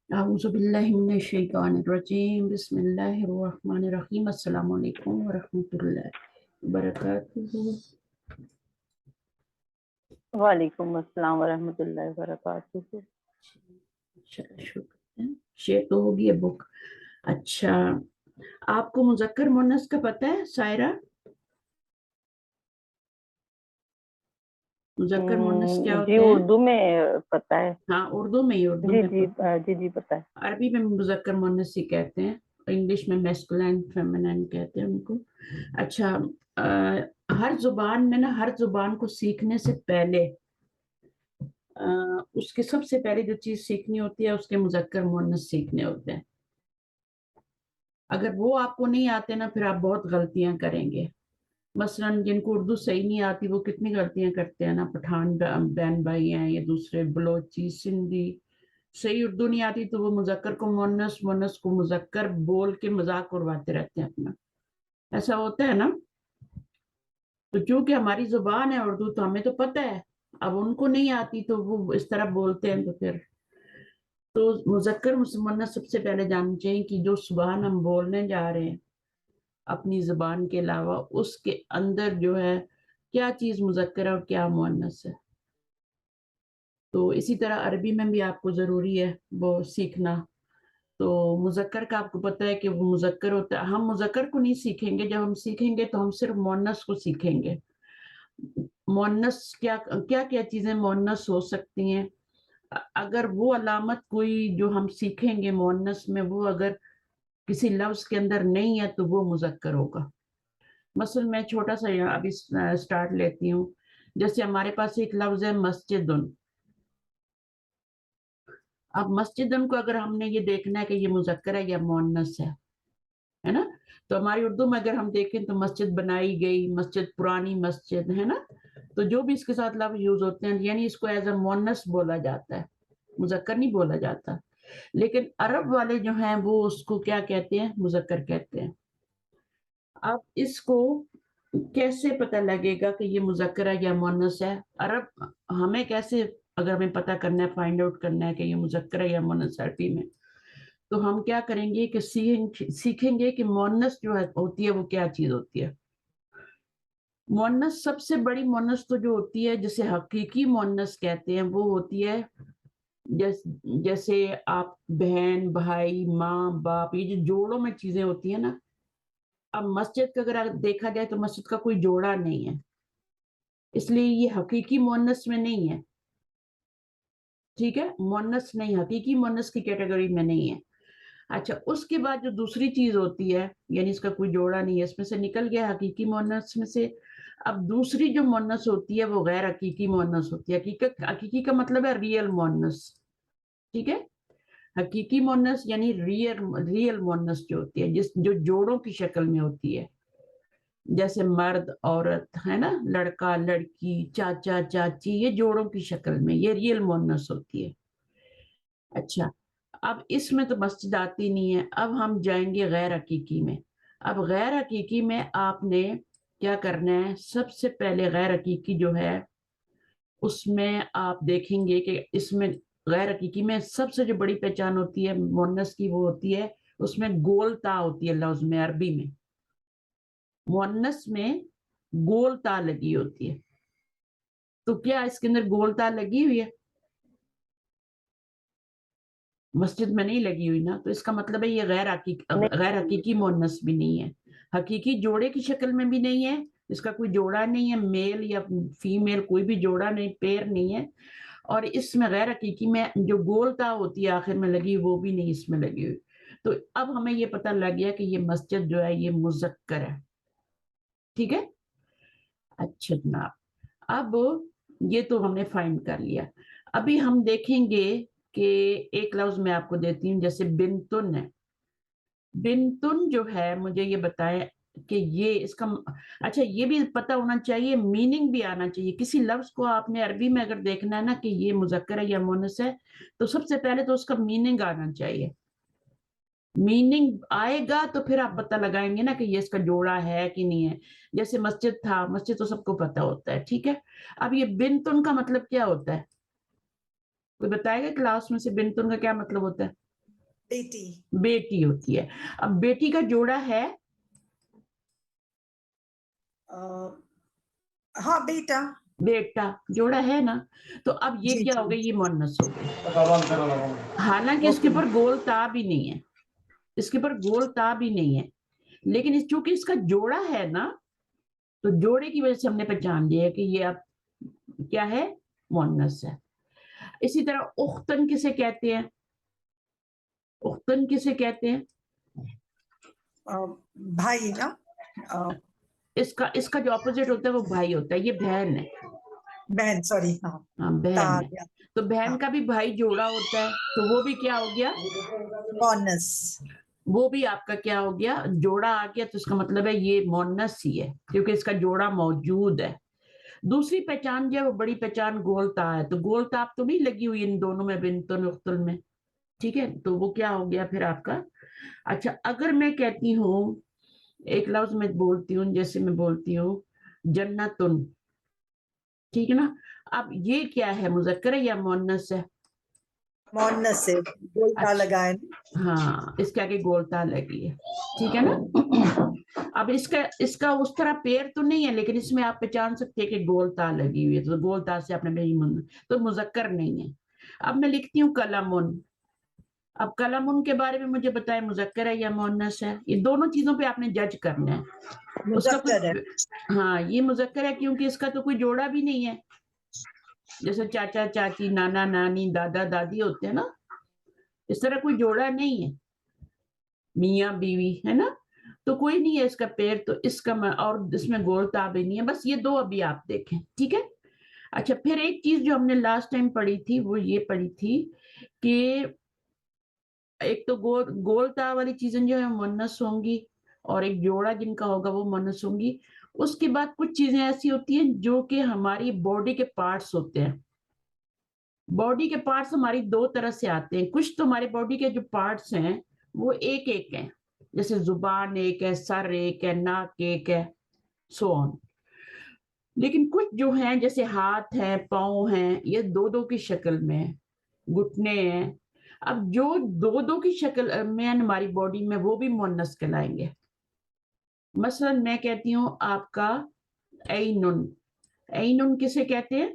अऊज़ु बिल्लाहि मिनश शैतानिर रजीम बिस्मिल्लाहिर रहमानिर रहीम अस्सलामु अलैकुम व रहमतुल्लाहि व बरकातुहू। वालेकुम अस्सलाम वरहमतुल्लाहि वबरकातुहू। चलो शुरू करते हैं। शेयर तो होगी ये बुक। अच्छा, आपको मुज़क्कर मुअन्नस का पता है सायरा? मुज़क्कर मुअन्नस क्या जी, होते हैं? उर्दू में पता है। हाँ, उर्दू जी में जी जी जी पता है। अरबी में मुज़क्कर मुअन्नस ही कहते हैं, इंग्लिश में मैस्कुलाइन फेमिनाइन कहते हैं उनको। अच्छा, हर ज़ुबान में ना, हर ज़ुबान को सीखने से पहले उसके सबसे पहले जो चीज़ सीखनी होती है, उसके मुज़क्कर मुअन्नस सीखने होते हैं। अगर वो आपको नहीं आते ना, फिर आप बहुत गलतियाँ करेंगे। मसलन जिनको उर्दू सही नहीं आती, वो कितनी गलतियाँ करते हैं ना, पठान बहन भाई हैं या दूसरे बलोची, सिंधी, सही उर्दू नहीं आती तो वो मुज़क्कर को मुअन्नस, मुअन्नस को मुज़क्कर बोल के मज़ाक उड़वाते रहते हैं अपना। ऐसा होता है ना? तो चूँकि हमारी ज़ुबान है उर्दू, तो हमें तो पता है। अब उनको नहीं आती तो वो इस तरह बोलते हैं, तो फिर तो मुज़क्कर मुअन्नस सबसे पहले जानना चाहिए कि जो ज़ुबान हम बोलने जा रहे हैं, अपनी ज़ुबान के अलावा, उसके अंदर जो है, क्या चीज़ मुज़क्कर है और क्या मुअन्नस है। तो इसी तरह अरबी में भी आपको ज़रूरी है वो सीखना। तो मुज़क्कर का आपको पता है कि वो मुज़क्कर होता है। हम मुज़क्कर को नहीं सीखेंगे, जब हम सीखेंगे तो हम सिर्फ़ मुअन्नस को सीखेंगे। मुअन्नस क्या-क्या चीज़ें मुअन्नस हो सकती हैं? अगर वो अलामत कोई जो हम सीखेंगे मुअन्नस में, वो अगर किसी लफ्ज़ के अंदर नहीं है, तो वो मुज़क्कर होगा। मसलन मैं छोटा-सा यहाँ अभी स्टार्ट लेती हूँ। जैसे हमारे पास एक लफ्ज़ है मस्जिदुन। अब मस्जिदुन को अगर हमने ये देखना है कि ये मुज़क्कर है या मुअन्नस है ना? तो हमारी उर्दू में अगर हम देखें तो मस्जिद बनाई गई, मस्जिद पुरानी मस्जिद, है ना? तो जो भी इसके साथ लफ्ज़ यूज़ होते हैं, यानी इसको एज़ अ मुअन्नस बोला जाता है, मुज़क्कर नहीं बोला जाता। लेकिन अरब वाले जो हैं, वो उसको क्या कहते हैं? मुज़क्कर कहते हैं। अब इसको कैसे पता लगेगा कि ये मुज़क्कर है या मुअन्नस है? अरब हमें कैसे, अगर हमें पता करना है, फाइंड आउट करना है कि ये मुज़क्कर है या मुअन्नस है अरबी में, तो हम क्या करेंगे कि सीखेंगे कि मुअन्नस जो है होती है, वो क्या चीज़ होती है। मुअन्नस सबसे बड़ी मुअन्नस तो जो होती है, जिसे हकीकी मुअन्नस कहते हैं, वो होती है जैस जैसे आप बहन, भाई, माँ, बाप, ये जो जोड़ों में चीज़ें होती हैं ना, अब मस्जिद का अगर देखा जाए तो मस्जिद का कोई जोड़ा नहीं है, इसलिए ये हकीकी मुअन्नस में नहीं है, ठीक है? मुअन्नस नहीं, हकीकी मुअन्नस की कैटेगरी में नहीं है। अच्छा, उसके बाद जो दूसरी चीज़ होती है, यानी इसका कोई जोड़ा नहीं है, इसमें से निकल गया हकीकी मुअन्नस में से। अब दूसरी जो मुअन्नस होती है, वो गैर हकीकी मुअन्नस होती है। हकीकी का मतलब है रियल मुअन्नस, ठीक है? हकीकी मुअन्नस यानी रियल मुअन्नस जो होती है, जो जोड़ों की शक्ल में होती है। जैसे मर्द, औरत, है ना? लड़का, लड़की, चाचा, चाची, ये जोड़ों की शक्ल में, ये रियल मुअन्नस होती है। अच्छा, अब इसमें तो मस्जिद आती नहीं है, अब हम जाएँगे गैर हकीकी में। अब गैर हकीकी में आपने क्या करना है, सबसे पहले गैर हकीकी जो है, उसमें आप देखेंगे कि इसमें गैर हकीकी में सबसे जो बड़ी पहचान होती है मुअन्नस की, वो होती है, उसमें गोल ता होती है लफ्ज़ में, अरबी में। मुअन्नस में गोल ता लगी होती है। तो क्या इसके अंदर गोल ता लगी हुई है? मस्जिद में नहीं लगी हुई ना, तो इसका मतलब है ये गैर नहीं, हकीकी मुअन्नस भी नहीं है। हकीकी जोड़े की शक्ल में भी नहीं है, इसका कोई जोड़ा नहीं है, मेल या फीमेल कोई भी जोड़ा नहीं, पेयर नहीं है, और इसमें गैर हकीकी में जो गोलता होती है आखिर में लगी, वो भी नहीं इसमें लगी हुई। तो अब हमें ये पता लग गया कि ये मस्जिद जो है, ये मुज़क्कर है, ठीक है? अच्छा जनाब, अब ये तो हमने फाइंड कर लिया। अभी हम देखेंगे कि एक लफ्ज़ मैं आपको देती हूँ, जैसे बिन्तुन है। बिन्तुन जो है, मुझे ये बताएँ कि ये इसका अच्छा, ये भी पता होना चाहिए, मीनिंग भी आना चाहिए। किसी लफ्ज़ को आपने अरबी में अगर देखना है ना कि ये मुज़क्कर है या मुअन्नस है, तो सबसे पहले तो उसका मीनिंग आना चाहिए। मीनिंग आएगा तो फिर आप पता लगाएँगे ना कि ये इसका जोड़ा है कि नहीं है। जैसे मस्जिद था, मस्जिद तो सबको पता होता है, ठीक है? अब ये बिन्तुन का मतलब क्या होता है? कोई बताएगा क्लास में से बिन्तुन का क्या मतलब होता है? बेटी, बेटी होती है। अब बेटी का जोड़ा है हाँ बेटा, बेटा, जोड़ा है ना, तो अब ये जी क्या जी, हो गई, ये मुअन्नस हो गई। हालांकि इसके ओके, ऊपर गोल ता भी नहीं है, इसके ऊपर गोल ता भी नहीं है, लेकिन चूंकि इसका जोड़ा है ना, तो जोड़े की वजह से हमने पहचान लिया है कि ये अब क्या है, मुअन्नस है। इसी तरह उख्तन किसे कहते हैं, उख्तन किसे कहते हैं, भाई ना, इसका इसका जो ऑपोजिट होता है वो भाई होता है, ये बहन है। बहन, सॉरी, हाँ हाँ, ता बहन आ है। गया, तो बहन हाँ, का भी भाई जोड़ा होता है, तो वो भी क्या हो गया, बोनस, वो भी आपका क्या हो गया, जोड़ा आ गया, तो इसका मतलब है ये मुअन्नस ही है, क्योंकि इसका जोड़ा मौजूद है। दूसरी पहचान जो है वो बड़ी पहचान गोलता है, तो गोलता आप तो नहीं लगी हुई इन दोनों में, बिनतुन उख्तुन में, ठीक है, तो वो क्या हो गया फिर आपका। अच्छा, अगर मैं कहती हूँ, एक लफ्ज में बोलती हूँ, जैसे मैं बोलती हूँ जन्नतुन, ठीक है ना, अब ये क्या है, मुज़क्कर है या मुअन्नस है? बोनस से गोल ता अच्छा, लगा है ना, हाँ, इसके आगे गोलता लगी है, ठीक है ना। अब इसका इसका उस तरह पेड़ तो नहीं है, लेकिन इसमें आप पहचान सकते हैं कि गोलता लगी हुई है, तो गोलता से आपने नहीं तो मुज़क्कर नहीं है। अब मैं लिखती हूँ कलमुन। अब कलमुन के बारे में मुझे बताएं, मुज़क्कर है या मुअन्नस है, ये दोनों चीजों पे आपने जज करना है। उसका मुजक्कर है, कोई, हाँ, ये मुज़क्कर है क्योंकि इसका तो कोई जोड़ा भी नहीं है, जैसे चाचा चाची, नाना नानी, दादा दादी होते हैं ना, इस तरह कोई जोड़ा नहीं है, मियाँ बीवी, है ना, तो कोई नहीं है इसका पेड़, तो इसका और इसमें गोलता भी नहीं है, बस ये दो अभी आप देखें, ठीक है। अच्छा, फिर एक चीज जो हमने लास्ट टाइम पढ़ी थी, वो ये पढ़ी थी कि एक तो गोलता वाली चीजें जो है मुअन्नस होंगी, और एक जोड़ा जिनका होगा वो मुअन्नस होंगी। उसके बाद कुछ चीजें ऐसी होती हैं जो कि हमारी बॉडी के पार्ट्स होते हैं। बॉडी के पार्ट्स हमारी दो तरह से आते हैं, कुछ तो हमारे बॉडी के जो पार्ट्स हैं वो एक एक हैं, जैसे जुबान एक है, सर एक है, नाक एक है, सो ऑन। लेकिन कुछ जो हैं जैसे हाथ है, पाँव हैं, ये दो दो की शक्ल में है, घुटने हैं। अब जो दो दो की शक्ल में हमारी बॉडी में, वो भी मुअन्नस कहलाएंगे। मसलन मैं कहती हूँ आपका ऐनुन, ऐनुन किसे कहते हैं,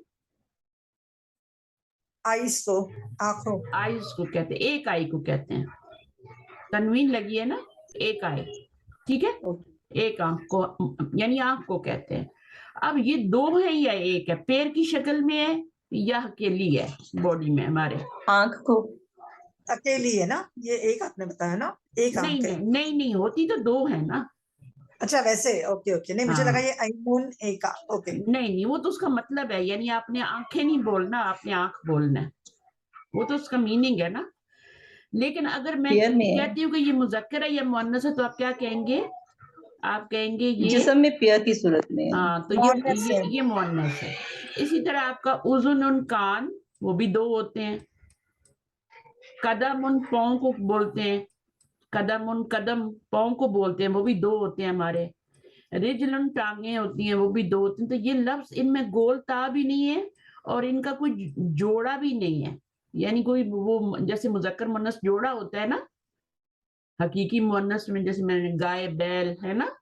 आइस को, आंखों, आईज को कहते हैं, एक आई को कहते हैं, तनवीन लगी है ना, एक आई, ठीक है, ओके, एक आंख को, यानी आंख को कहते हैं। अब ये दो है या एक है, पैर की शक्ल में है या अकेली है बॉडी में हमारे, आंख को, अकेली है ना, ये एक आपने बताया ना, एक नहीं आंख है, नहीं नहीं नहीं, होती तो दो है ना। अच्छा वैसे, ओके ओके, नहीं मुझे लगा हाँ, ये आईमून एक, ओके, नहीं नहीं, वो तो उसका मतलब है, यानी आपने आंखें नहीं बोलना, आपने आंख बोलना है, वो तो उसका मीनिंग है ना। लेकिन अगर मैं पेयर में है, कहती हूँ कि ये मुज़क्कर है या मुअन्नस है, तो आप क्या कहेंगे, आप कहेंगे ये, जिस्म में पेयर की सूरत में है। हाँ, तो मोहनस है, ये मुअन्नस है। इसी तरह आपका उज़ुनुन कान, वो भी दो होते हैं। कदम उन पाँव को बोलते हैं, कदम उन कदम पाँव को बोलते हैं, वो भी दो होते हैं हमारे। रिजलन टांगे होती हैं, वो भी दो होती हैं। तो ये लफ्ज इनमें गोल ता भी नहीं है और इनका कोई जोड़ा भी नहीं है, यानी कोई वो जैसे मुज़क्कर मुअन्नस जोड़ा होता है ना, हकीकी मुअन्नस में जैसे मैंने गाय बैल है ना,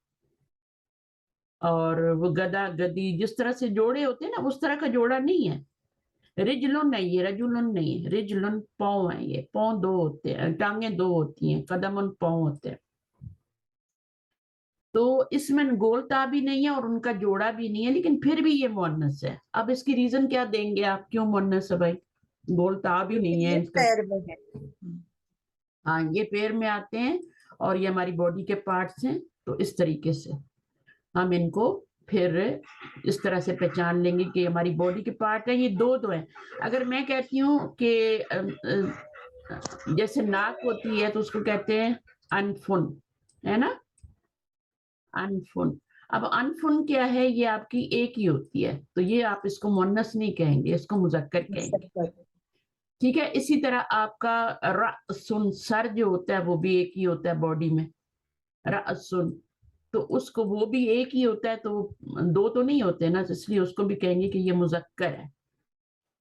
और वो गधा गधी, जिस तरह से जोड़े होते हैं ना, उस तरह का जोड़ा नहीं है। रिजलुन नहीं है, रजुलन नहीं है, रिजलुन पाँव है, ये पाँव दो होते हैं, टांगे दो होती हैं, कदम उन पाँव होते हैं। तो इसमें गोलता भी नहीं है और उनका जोड़ा भी नहीं है, लेकिन फिर भी ये मुअन्नस है। अब इसकी रीजन क्या देंगे आप, क्यों मुअन्नस है भाई, गोलता भी क्योंकि नहीं है ये इसका। पैर में है, हाँ, ये पैर में आते हैं और ये हमारी बॉडी के पार्ट्स हैं, तो इस तरीके से हम इनको फिर इस तरह से पहचान लेंगे कि हमारी बॉडी के पार्ट है, ये दो दो हैं। अगर मैं कहती हूँ कि जैसे नाक होती है तो उसको कहते हैं अनफुन, है ना, अनफुन। अब अनफुन क्या है, ये आपकी एक ही होती है, तो ये आप इसको मुअन्नस नहीं कहेंगे, इसको मुज़क्कर कहेंगे, मुजक्कर, ठीक है। इसी तरह आपका रअसुन, सर जो होता है वो भी एक ही होता है बॉडी में, रअसुन, तो उसको वो भी एक ही होता है, तो दो तो नहीं होते ना, इसलिए उसको भी कहेंगे कि ये मुज़क्कर है।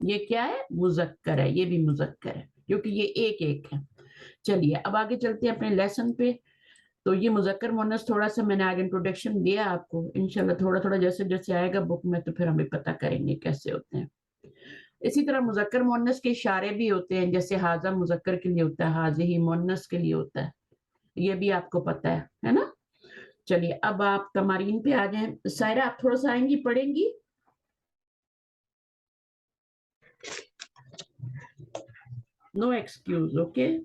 ये क्या है, मुज़क्कर है, ये भी मुज़क्कर है, क्योंकि ये एक एक है। چلیے اب آگے چلتے ہیں اپنے لیسن پہ. تو یہ مذکر مونس تھوڑا سا میں نے آج انٹروڈکشن دیا آپ کو, انشاءاللہ تھوڑا تھوڑا جیسے جیسے آئے گا بک میں تو پھر ہمیں پتہ کریں گے کیسے ہوتے ہیں. اسی طرح مذکر مونس کے اشارے بھی ہوتے ہیں, جیسے حاضہ مذکر کے لیے ہوتا ہے, حاضی مونس کے لیے ہوتا ہے, یہ بھی آپ کو پتہ ہے نا. چلیے اب آپ تمارین پہ آ جائیں. سائرہ آپ تھوڑا سا آئیں گی, پڑھیں گی؟ No excuse, okay.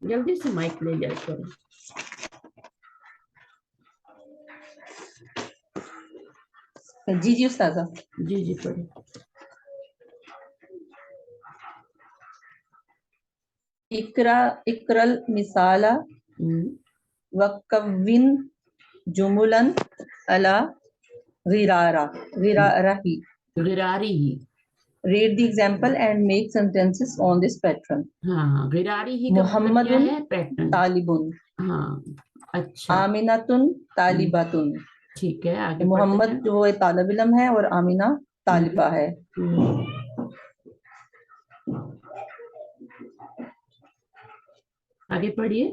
جلدی سے مائک لے جائے کرو. جی جی استاذہ. جی پڑھیں. اقرا المثال وکون جملا علی غرارہ. غراری ہی. Read the example and make sentences on this pattern. ہاں غراری ہی کا مطلب محمد کیا ہے؟ پیٹرن. طالبن. ہاں اچھا آمینۃ طالبۃ. ٹھیک ہے, آگے پڑھتے محمد ہیں. جو طالب علم ہے اور آمینہ طالبہ ہے. آگے پڑھیے.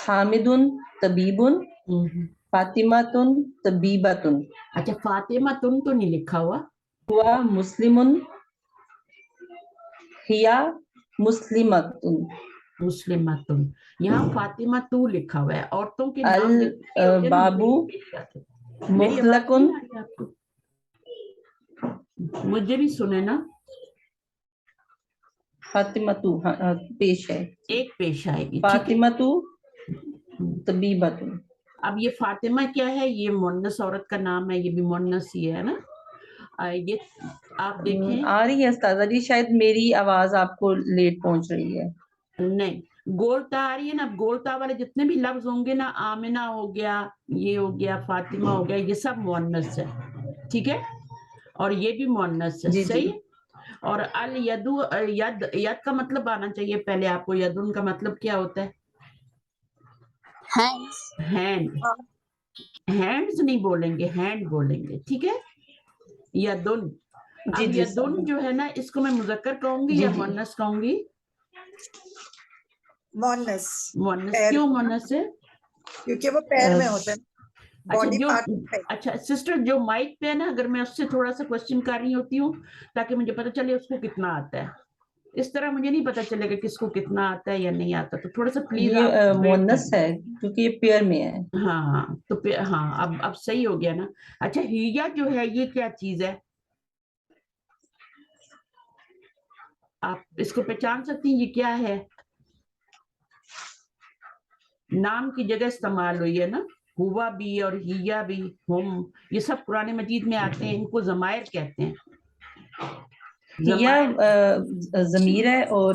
حامد طبیب. فاطمۃ طبیبۃ. اچھا فاطمہ تم تو نہیں لکھا ہوا. ہوا مسلم. ہیا مسلمۃ. مسلمۃ. یہاں فاطمہ تو لکھا ہوا ہے. عورتوں کے نام جتنے ہوتے ہیں نا الباب میری آواز مغلق. نہیں آ رہی آپ کو؟ مجھے بھی سنے نا. فاطمۃ پیش ہے. ایک پیش آئے گی. ٹھیک ہے. فاطمۃ طبیبۃ. اب یہ فاطمہ کیا ہے؟ یہ مؤنث عورت کا نام ہے, یہ بھی مؤنث ہی ہے نا. یہ آپ دیکھیں. آ رہی ہے استاذہ جی, شاید میری آواز آپ کو لیٹ پہنچ رہی ہے. نہیں گولتا آ رہی ہے نا. گولتا والے جتنے بھی لفظ ہوں گے نا, آمنہ ہو گیا, یہ ہو گیا, فاطمہ ہو گیا, یہ سب مؤنث ہے. ٹھیک ہے, اور یہ بھی مؤنث ہے. جی صحیح. اور الیدو, ید کا مطلب آنا چاہیے پہلے آپ کو. یدن کا مطلب کیا ہوتا ہے؟ ہینڈ. ہینڈز نہیں بولیں گے, ہینڈ بولیں گے. ٹھیک ہے. یدن. جی اب جی یدن جو ہے نا, اس کو میں مذکر کہوں گی جی یا جی. مؤنث کہوں گی؟ مونس. مؤنث. پیر کیوں میں نا، مؤنث ہے؟ کیونکہ وہ پیر میں ہوتے ہیں. اچھا باڈی جو پارٹ. اچھا سسٹر جو مائک پہ ہے نا, اگر میں اس سے تھوڑا سا کوشچن کر رہی ہوتی ہوں تاکہ مجھے پتا چلے اس کو کتنا آتا ہے. اس طرح مجھے نہیں پتا چلے گا کس کو کتنا آتا ہے یا نہیں آتا, تو تھوڑا سا پلیز آپ یہ ویٹ مؤنث کریں. ہے کیونکہ یہ پیئر میں ہے. ہاں تو ہاں اب صحیح ہو گیا نا. اچھا ہیا جو ہے یہ کیا چیز ہے؟ آپ اس کو پہچان سکتی ہیں یہ کیا ہے؟ نام کی جگہ استعمال ہوئی ہے نا. ہوا بھی اور ہیا بھی, ہم, یہ سب قرآن مجید میں آتے ہیں. ان کو ضمائر کہتے ہیں. ہیا ضمیر ہے اور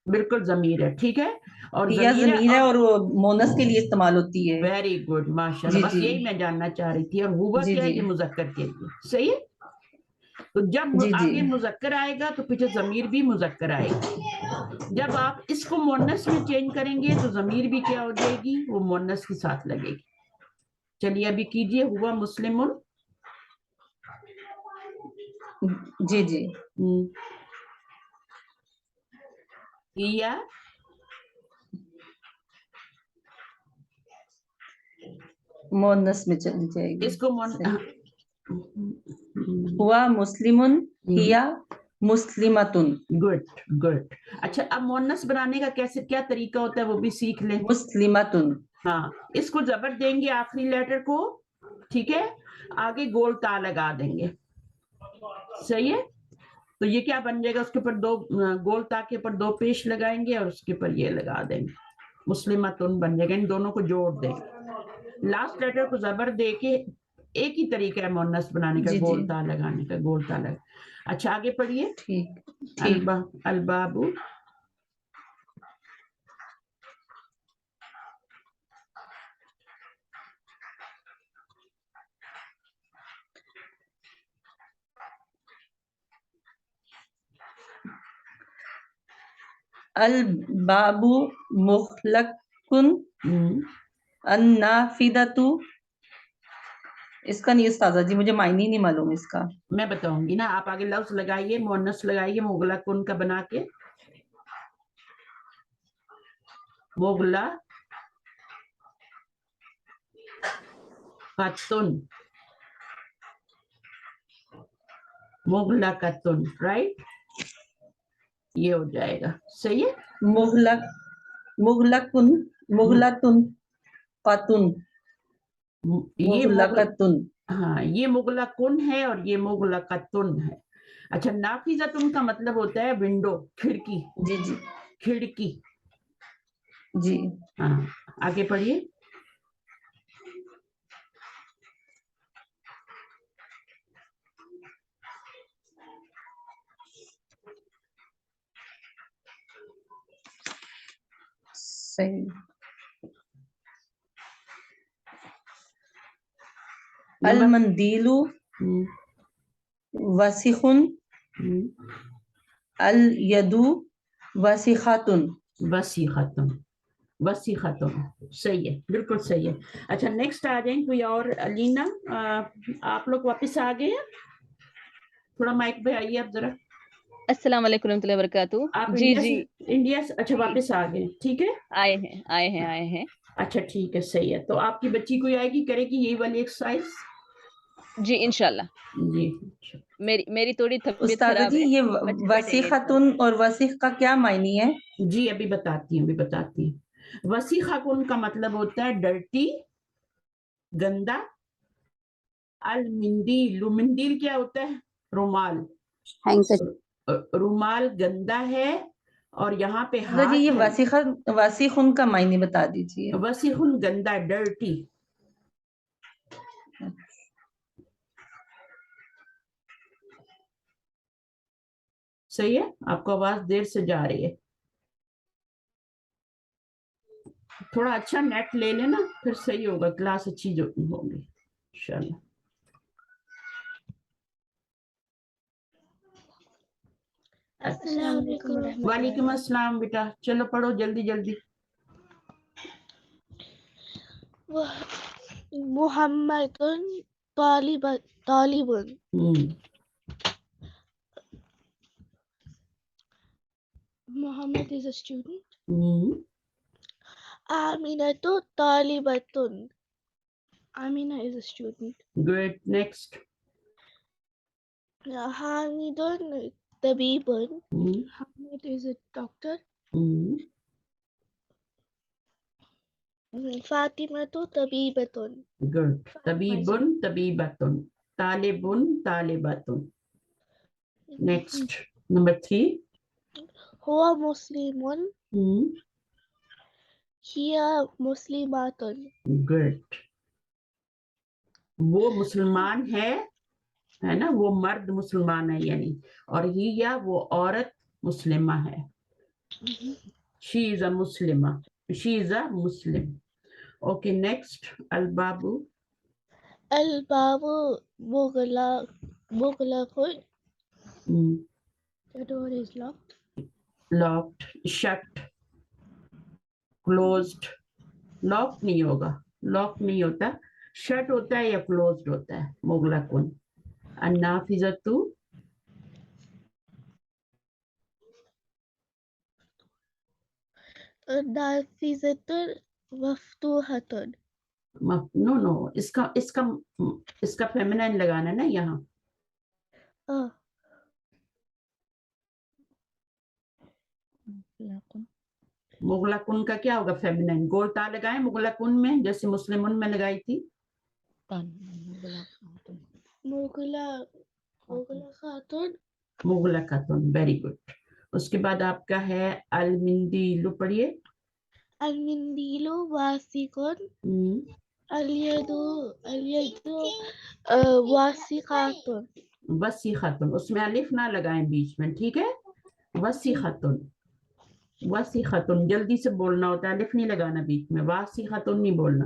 بالکل ضمیر ہے. ٹھیک ہے. اور ہیا ضمیر ہے اور مؤنث کے لیے استعمال ہوتی ہے. ویری گڈ, ماشاء اللہ. جی بس جی یہی میں جاننا چاہ رہی تھی. اور ہوا جی کیا ہے؟ جی یہ مذکر کے لیے. صحیح ہے. تو جب جی جی آگے مذکر آئے گا تو پیچھے ضمیر بھی مذکر آئے گی. جب آپ اس کو مؤنث میں چینج کریں گے تو ضمیر بھی کیا ہو جائے گی؟ وہ مؤنث کے ساتھ لگے گی. چلیے ابھی کیجئے. ہوا مسلم. جی جی ہیا مؤنث میں چلی جائے گی. اس کو ہوا مسلم. ہیا مسلمۃ. Good good. اچھا اب مؤنث بنانے کا کیسے کیا طریقہ ہوتا ہے وہ بھی سیکھ لیں. مسلمۃ. ہاں اس کو زبر دیں گے آخری لیٹر کو. ٹھیک ہے. آگے گول تا لگا دیں گے. صحیح ہے. تو یہ کیا بن جائے گا؟ اس کے اوپر دو گول تا کے اوپر دو پیش لگائیں گے اور اس کے اوپر یہ لگا دیں گے. مسلمتن بن جائے گا. ان دونوں کو جوڑ دیں گے. لاسٹ لیٹر کو زبر دے کے ایک ہی طریقہ ہے مؤنث بنانے کا, جی جی گول تا لگانے کا. گول تا لگا. اچھا آگے پڑھیے. ٹھیک ٹھیک. البابو. الباب مغلق النافذۃ، اس کا نہیں استاذہ جی، مجھے معنی نہیں معلوم اس کا. میں بتاؤں گی نا، آپ آگے لفظ لگائیے، مؤنث لگائیے مغلق کن کا بنا کے، مغلق قطن، مغلقتن، رائٹ، یہ ہو جائے گا. صحیح ہے. مغلقن، مغلقتن، قطن، یہ مغلقتن. ہاں یہ مغلقن ہے اور یہ مغلقتن ہے. اچھا، نافذتن کا مطلب ہوتا ہے ونڈو، کھڑکی. جی جی کھڑکی. جی. ہاں آگے پڑھیے. صحیح. نمبر المندیل وسیخن، الید وسیخاتن. وسیختن، وسیختن، صحیح ہے، بالکل صحیح ہے. اچھا نیکسٹ آ جائیں کوئی اور. علینا آپ لوگ واپس آ گئے ہیں؟ تھوڑا مائک پہ آئیے آپ ذرا. السلام علیکم ورحمۃ اللہ وبرکاتہ. آپ جی انڈیا جی سے، انڈیا سے، اچھا واپس آ گئے، ٹھیک ہے. آئے ہیں. اچھا ٹھیک ہے، صحیح ہے. تو آپ کی بچی کوئی آئے گی، کرے گی یہی والی ایکسرسائز؟ جی انشاءاللہ. جی میری تھوڑی طبیعت استاذہ خراب جی ہے. یہ بچے بیٹھیں گے وسیختن اور وسیخ کا کیا معنی ہے؟ جی ابھی بتاتی ہوں. وسیخہ کن کا مطلب ہوتا ہے ڈرٹی، گندا. المندیل، مندیل کیا ہوتا ہے؟ رومال. رومال گندا ہے اور یہاں پہ استاذہ جی ہاتھ یہ ہے. وسیخن کا معنی بتا دیجیے. وسیخن گندا، ڈرٹی. صحیح ہے. آپ کو آواز دیر سے جا رہی ہے. تھوڑا اچھا نیٹ لے لینا پھر صحیح ہوگا، کلاس اچھی جو ہوگی انشاءاللہ. السلام علیکم ورحمۃ اللہ. وعلیکم السلام بیٹا. چلو پڑھو جلدی جلدی. محمد طالب. Muhammad is a student. Aminatu talibatun. Amina is a student. Great. Next. Hamidun tabibun. Hamid is a doctor. Fatimatu tabibatun. Good. Tabibun, tabibatun. Talibun, talibatun. Next. Number 3. Huwa muslimun. Hiya muslimatun. Good. وہ مسلمان ہے نا، وہ مرد مسلمان ہے یعنی، اور ہی یا وہ عورت مسلمہ ہے. She is a Muslimah. She is a Muslim. Okay, next. Al-Babu. Al-babu mughlaqun. The door is locked. Locked. Shut. Closed. Locked نہیں ہوگا، locked نہیں ہوتا، shut ہوتا ہے یا closed ہوتا ہے. مغلقن. النافذۃ. النافذۃ مفتوحۃ. نو اس کا فیمنائن لگانا ہے نا یہاں. مغلقن کا کیا ہوگا فیمنائن؟ گول تا لگائیں مغلقن میں جیسے مسلمن میں لگائی تھی. مغلقتن. Very good. اس کے بعد آپ کا ہے المندیل. پڑھیے. المندیل واسقن. الیدو واسقاتن. وسیختن. اس میں الف نہ لگائیں بیچ میں، ٹھیک ہے. وسیختن. وسیختن جلدی سے بولنا ہوتا ہے، الف نہیں لگانا بیچ میں. واسیختن نہیں بولنا.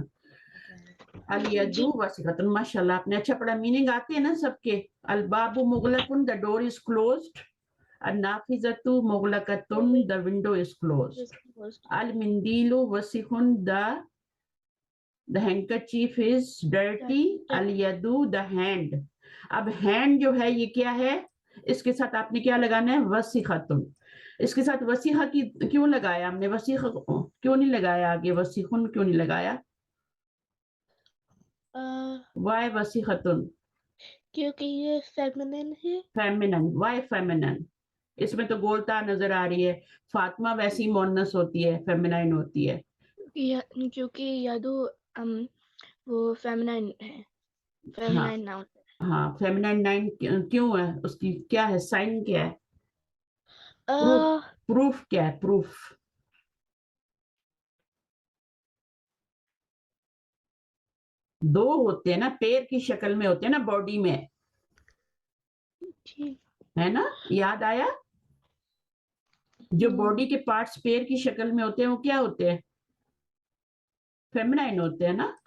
الیدو واسیختن. ماشاء اللہ آپ نے اچھا پڑھا. میننگ آتے ہیں نا سب کے. الباب مغلقن، the door is closed. النافذۃ مغلقتن، the window is closed. المندیل وسیخن، the the handkerchief is dirty, al-yadu the hand. अब hand जो है ये क्या है, इसके साथ आपने क्या लगाना है, वसीखतुन. इसके साथ वसीखा की क्यों लगाया हमने, वसीखा क्यों नहीं लगाया आगे, वसीखुन क्यों नहीं लगाया, why वसीखतुन, क्योंकि ये फेमिनिन है. फेमिनिन, why फेमिनिन, इसमें तो गोलता नजर आ रही है. फातिमा वैसी मोनस होती है, फेमिनाइन होती है. क्योंकि यादू वो फेमिनिन है, फेमिनिन नाउन. हाँ, फेमिनाइन नाइन क्यों है, उसकी क्या है, साइन क्या है, प्रूफ क्या है, प्रूफ. दो होते हैं ना, पैर की शक्ल में होते हैं ना, बॉडी में, है ना, याद आया. जो बॉडी के पार्ट्स पैर की शक्ल में होते हैं वो क्या होते हैं, फेमिनाइन होते हैं ना.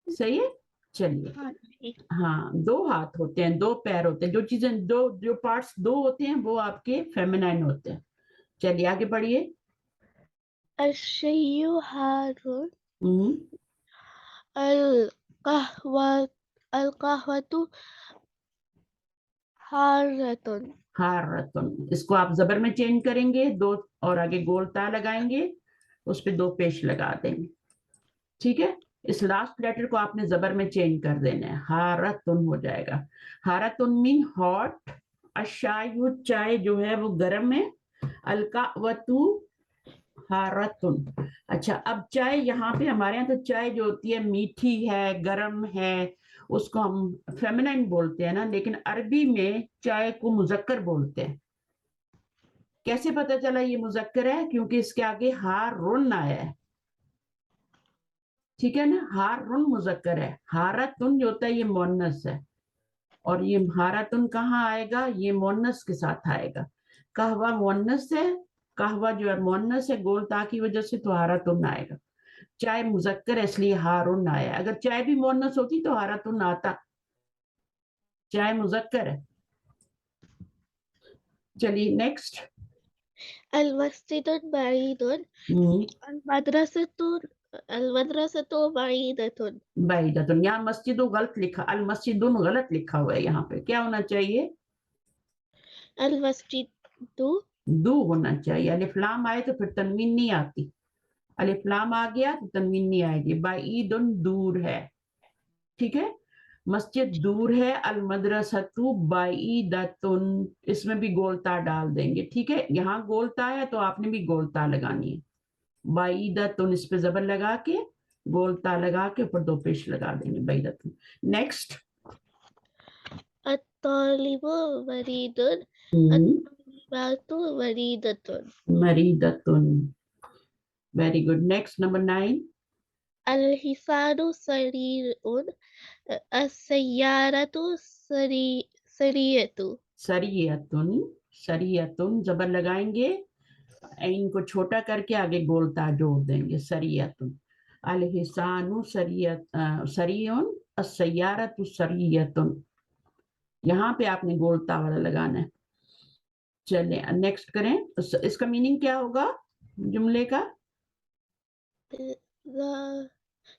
सही है. चलिए, हाँ, दो हाथ होते हैं, दो पैर होते हैं, जो चीजें दो, जो पार्ट्स दो होते हैं वो आपके फेमिनाइन होते हैं. चलिए आगे बढ़िए. अशयु हारुन हम्म, अलकहवतु हारतुन. हारतुन, इसको आप जबर में चेंज करेंगे, दो और आगे गोल ता लगाएंगे, उस पे दो पेश लगा देंगे. ठीक है. इस लास्ट लेटर को आपने जबर में चेंज कर देना है, हारतुन हो जाएगा. हारतुन मीन हॉट, अशायु चाय जो है वो गर्म है, अलकावतु हारतुन. अच्छा, अब चाय यहाँ पे हमारे यहाँ तो चाय जो होती है मीठी है, गर्म है, उसको हम फेमिनाइन बोलते हैं ना, लेकिन अरबी में चाय को मुजक्कर बोलते हैं. कैसे पता चला ये मुजक्कर है, क्योंकि इसके आगे हारुन आया है. ठीक है ना, हारुन मुजक्कर है, हारतुन जो होता है ये मोन्नस है, और ये हारतुन कहाँ आएगा, ये मोन्नस के साथ आएगा. कहवा मोन्नस है, कहवा जो है मोन्नस है, गोल ता की वजह से, तो हारतुन आएगा. चाय मुजक्कर है इसलिए हारुन आया. अगर चाय भी मोन्नस होती तो हारतुन आता. चाय मुजक्कर है. चलिए नेक्स्ट. अलमस्जिदुन बईदुन अलमदरसतु बईदतुन. बैदतुन, यहाँ मस्जिदों गलत लिखा, अल मस्जिदुन गलत लिखा हुआ है. यहाँ पे क्या होना चाहिए, अलमस्जिदु दू होना चाहिए. अलिफ लाम आए तो फिर तनवीन नहीं आती, अलिफ लाम आ गया तो तनवीन नहीं आएगी. बैदुन दूर है. ठीक है, मस्जिद दूर है, अल मदरसतु बैदतुन, इसमें भी गोलता डाल देंगे. ठीक है, यहाँ गोलता है तो आपने भी गोलता लगानी है. बैदतुन इस पे जबर लगा के, गोलता लगा के ऊपर दो पेश लगा देंगे, बैदतुन. नेक्स्ट. अत्तालिबु वरीदुन अत्तालिबातु वरीदतुन. मरीदतुन. Very good. Next, number 9. अलहिसानु सरीउन अस्सय्यारतु सरियतु. सरियतुन, सरियतुन जबर लगाएंगे, इनको छोटा करके आगे गोलता जोड़ देंगे, सरियतुन. अलहिसानु सरियुन, अस्सय्यारतु सरियतुन. यहाँ पे आपने गोलता वाला लगाना है. चलिए नेक्स्ट करें. इसका मीनिंग क्या होगा जुमले का,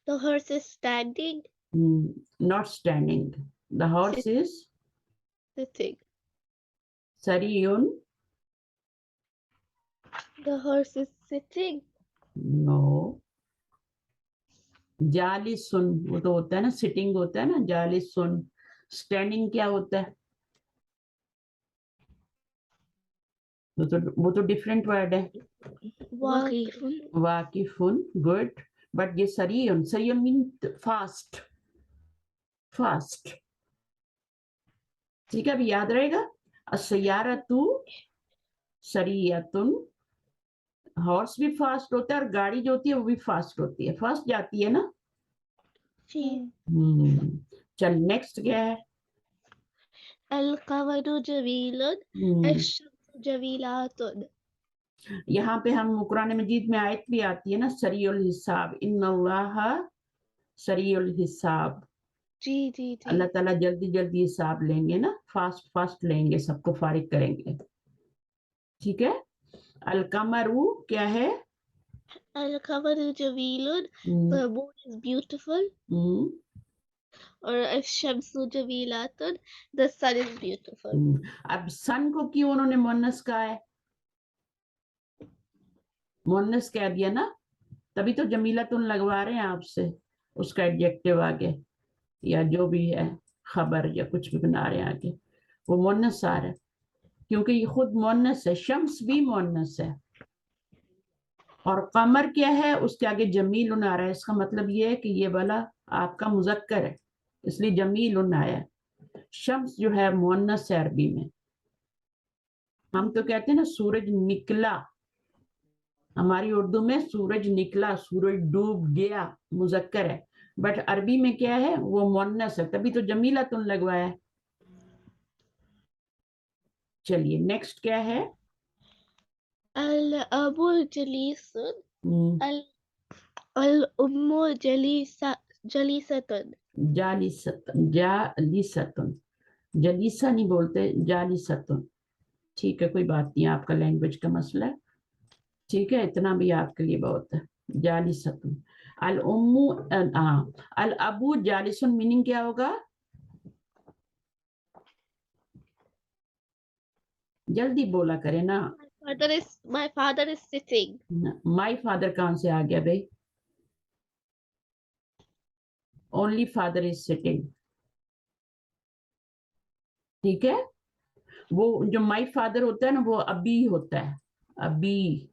The horse is standing. Not standing, the horse is Sitting. सरियुन. The horse is sitting. No, जालिसुन वो तो होता है ना, सिटिंग होता है ना, जालिसुन. स्टैंडिंग क्या होता है, वो तो डिफरेंट वर्ड है. Waqifun. वाकिफुन, गुड. बट ये सरियुन, सरियुन मीन फास्ट, फास्ट. ठीक है, अभी याद रहेगा. अस्सय्यारतु सरियतुन, हॉर्स भी फास्ट होता है और गाड़ी जो होती है वो भी फास्ट होती है, फास्ट जाती है ना. जी. चल नेक्स्ट क्या है. Al-qamadu jabilun. Ash-shamsu jabilatun. यहाँ पे हम कुरान मजीद में आयत भी आती है ना, सरीउल हिसाब, इन्नल्लाहा सरीउल हिसाब. जी जी जी. अल्लाह ताला जल्दी जल्दी हिसाब लेंगे ना, फास्ट फास्ट लेंगे, सबको फारिग करेंगे. ठीक है. अल कमरू क्या है, Al-qamaru jaweelun, the moon is beautiful. और ash-shamsu jaweelatun, the sun is beautiful. अब सन को क्यों उन्होंने मुअन्नस कहा है? मुअन्नस कह दिया ना, तभी तो जमीलतुन लगवा रहे हैं आपसे, उसका एडजेक्टिव आगे या जो भी है खबर या कुछ भी बना रहे हैं आगे, वो मुअन्नस आ रहा है क्योंकि ये खुद मुअन्नस है। शम्स भी मुअन्नस है और कमर क्या है, उसके आगे जमीलुन आ रहा है। इसका मतलब ये है कि ये वाला आपका मुजक्कर है, इसलिए जमीलुन आया है। शम्स जो है मुअन्नस है अरबी में। हम तो कहते हैं ना सूरज निकला, हमारी उर्दू में सूरज निकला, सूरज डूब गया मुजक्कर है, बट अरबी में क्या है, वो मुअन्नस है, तभी तो जमीलतुन लगवाया है। चलिए नेक्स्ट क्या है? Al-abu jalisun, al-ummu jalisatun. जालिसतुन, जालिसतुन, जलीसा नहीं बोलते, जालिसतुन। ठीक है, कोई बात नहीं, आपका लैंग्वेज का मसला है, ठीक है, इतना भी आपके लिए बहुत है। जालिसतुन, अल उम्मू, अल अबू जालिसुन मीनिंग क्या होगा? जल्दी बोला करे ना। My father is sitting. My father कहाँ से आ गया भाई? ओनली फादर इज सिटिंग, ठीक है। वो जो माई फादर होता है ना, वो अबी होता है, अबी,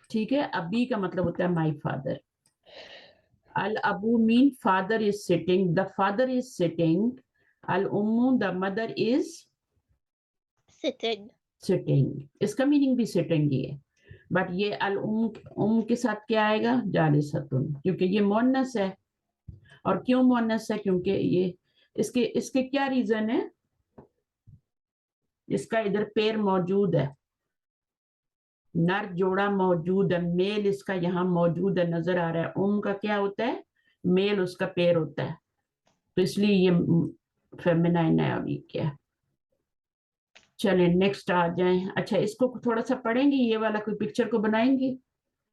ठीक है। अबी का मतलब होता है माई फादर। अल अबू mean father is sitting, the father is sitting. अल उम्मू the mother is Sitting. Sitting, इसका मीनिंग भी सिटिंग ही है, बट ये अल उम के साथ क्या आएगा? जालिसतुन, क्योंकि ये मुअन्नस है। और क्यों मुअन्नस है? क्योंकि ये इसके इसके क्या रीजन है? इसका इधर पैर मौजूद है, नर जोड़ा मौजूद है, मेल इसका यहाँ मौजूद है, नजर आ रहा है। का क्या होता है? मेल उसका पैर होता है, तो इसलिए ये फेमिनाइन है। अभी क्या, चलें नेक्स्ट आ जाएं। अच्छा, इसको थोड़ा सा पढ़ेंगे, ये वाला कोई पिक्चर को बनाएंगे,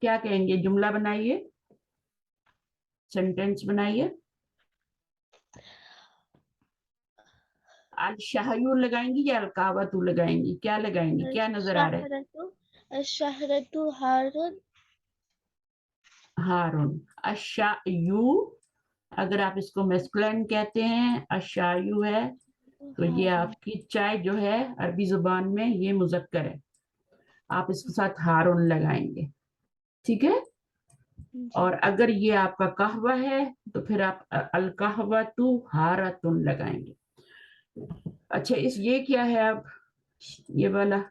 क्या कहेंगे? जुमला बनाइए, सेंटेंस बनाइए। अल शाहयू लगाएंगी या अल कावतू लगाएंगी? क्या लगाएंगी? क्या नजर आ रहा है? Ash-shahratu harun. हारून, अशायू, अगर आप इसको मैस्कुलिन कहते हैं, अशायू है, तो ये आपकी चाय जो है अरबी जुबान में ये मुजक्कर है, आप इसके साथ हारून लगाएंगे, ठीक है। और अगर ये आपका कहवा है तो फिर आप अल कहवतु हारतुन लगाएंगे। अच्छा, इस ये क्या है अब, ये वाला?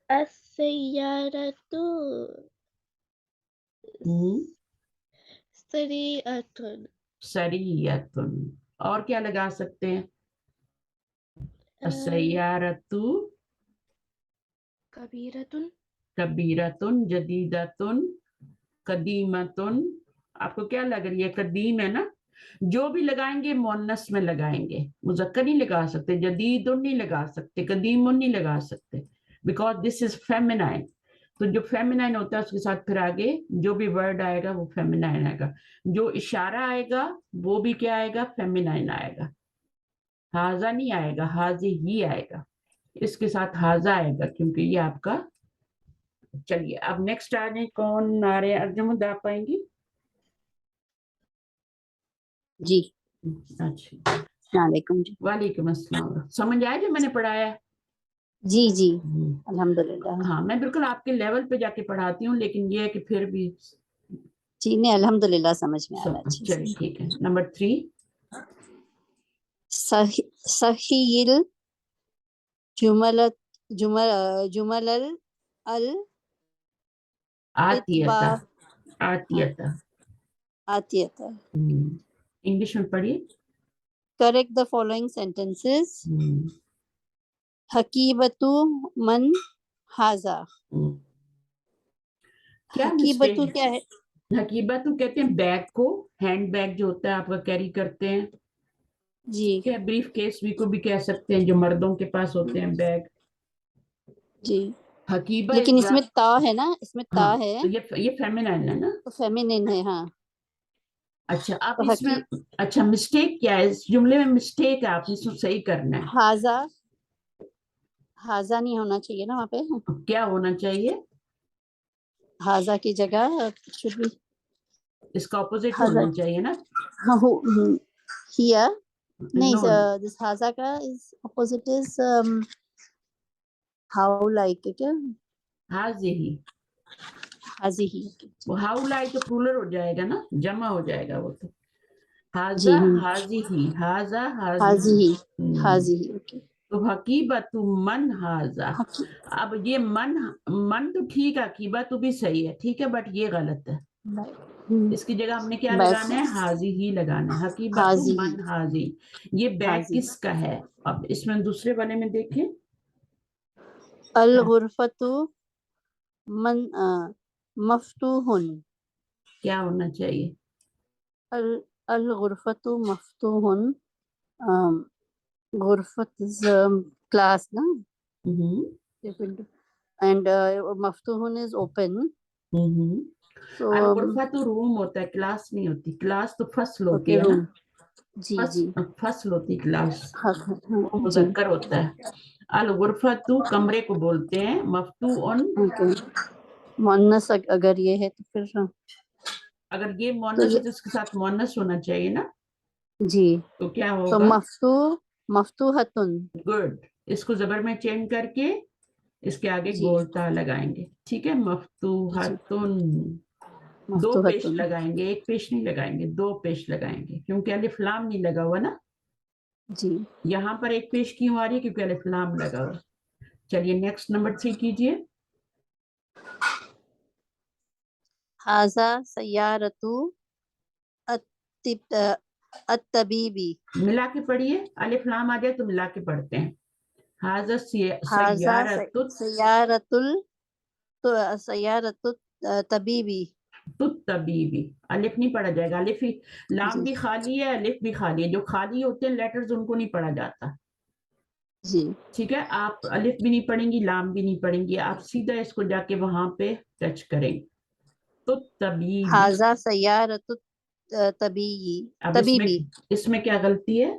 As-sayyaratu sari'atun. सरियतुन, और क्या लगा सकते हैं? अस्सय्यारतु Kabiratun. कबीरतुन, जदीदतुन, कदीमतुन। आपको क्या लग रही है? कदीम है ना। जो भी लगाएंगे मुअन्नस में लगाएंगे, मुजक्कर नहीं लगा सकते, जदीदुन नहीं लगा सकते, कदीमुन नहीं लगा सकते, बिकॉज दिस इज फेमिनाइन। तो जो फेमिनाइन होता है उसके साथ फिर आगे जो भी वर्ड आएगा वो फेमिनाइन आएगा, जो इशारा आएगा वो भी क्या आएगा? फेमिनाइन आएगा। हाजा नहीं आएगा, हाजी ही आएगा, इसके साथ हाजा आएगा क्योंकि ये आपका। चलिए अब नेक्स्ट आ जाए, कौन आ रहे हैं? अर्जुमुद आप पाएंगी? जी। अच्छा, अस्सलामुअलैकुम जी। वालेकुम अस्सलाम। समझ आया जो मैंने पढ़ाया है? जी जी, अल्हम्दुलिल्लाह। हाँ, मैं बिल्कुल आपके लेवल पे जाके पढ़ाती हूँ, लेकिन ये है कि फिर भी जी नहीं, अल्हम्दुलिल्लाह समझ में आ रहा है अच्छे चलिए से। ठीक है। नंबर 3, सहील जुमलत जुमलल अल आतियता, इत्बा आतियता। आतियता। इंग्लिश में पढ़िए। Correct the following sentences. हकीबतु मन हाजा। क्या हकीबतु मिस्टेक? क्या है? हकीबत कहते हैं बैग को, हैंड बैग जो होता है आपका कैरी करते हैं, जी क्या ब्रीफ केस भी को भी कह सकते हैं, जो मर्दों के पास होते हैं बैग। जी। हकीबा लेकिन is इसमें ता है ना, इसमें ता हाँ, है तो ये फेमिनाइन है ना। तो फेमिनिन है। हाँ अच्छा आप तो इसमें, अच्छा मिस्टेक क्या है इस जुमले में? मिस्टेक है, आपने इसको सही करना है। हाजा, हाजा नहीं होना चाहिए ना वहाँ पे। अब क्या होना चाहिए? हाजा की जगह शुड बी इसका ऑपोजिट हाजा। होना चाहिए ना। हाँ हियर नहीं, नो दिस हाजा का is opposite is how like क्या, हाजिही, हाजी ही। वो हाउ लाई तो प्लूरल हो जाएगा ना, जमा हो जाएगा वो तो। हाजा जी हाजिही, हाजा हाजी हाजिही। ही, हम्म, हाजी ही। ओके तो हकीबतु मन हाजा। अब ये मन, मन तो ठीक है, हकीबतु भी सही है, ठीक है, बट ये गलत है। इसकी जगह हमने क्या लगाना है? हाजी ही लगाना है। हकीबतु हाजी मन ही, हाजी। ये बैग हाजी। किसका है? अब इसमें दूसरे वाले में देखें, अल गुरफतु मन मफ्तूहुन। क्या होना चाहिए? अल अल गुरफतु मफ्तूहुन। गुरफत इज क्लास ना, हम्म एंड मफ्तूहुन इज ओपन। हम्म। सो अल गुरफा तो रूम होता है, क्लास नहीं होती। क्लास तो फसल होती ओके है ना, रूम। जी जी फसल होती क्लास, हाँ वो हाँ जी मुजक्कर होता है। अल गुरफतु कमरे को बोलते हैं, मफ्तूअन ओके। मुअन्नस अगर ये है तो फिर हाँ, अगर ये तो मुअन्नस है ये तो इसके साथ मुअन्नस होना चाहिए ना, जी तो क्या तो होगा? मफ्तूहतुन। गुड। इसको जबर में चेंज करके इसके आगे जी गोलता लगाएंगे, ठीक है। जी मफ्तूहतुन, दो पेश मफ्तूहतुन। लगाएंगे, एक पेश नहीं लगाएंगे, दो पेश लगाएंगे, क्योंकि अलिफ लाम नहीं लगा हुआ ना। जी यहाँ पर एक पेश क्यों आ रही है? क्योंकि अलिफ लाम लगा हुआ। चलिए नेक्स्ट नंबर 3 कीजिए। हाजा सय्यारतु अत्तबीबी। मिला के पढ़िए, अलिफ लाम आ जाए तो मिला के पढ़ते हैं। हाजा हाजा सय्यारतु सय्यारतु तबीबी। तबीबी, अलिफ नहीं पढ़ा जाएगा। अलिफ ही, लाम जी भी खाली है, अलिफ भी खाली है। जो खाली होते हैं लेटर्स उनको नहीं पढ़ा जाता, जी ठीक है। आप अलिफ भी नहीं पढ़ेंगी, लाम भी नहीं पढ़ेंगी, आप सीधा इसको जाके वहां पे टच करेंगे। तो तबीबी। हाजा सय्यारतु तबीयी अब तबीबी। इसमें क्या गलती है?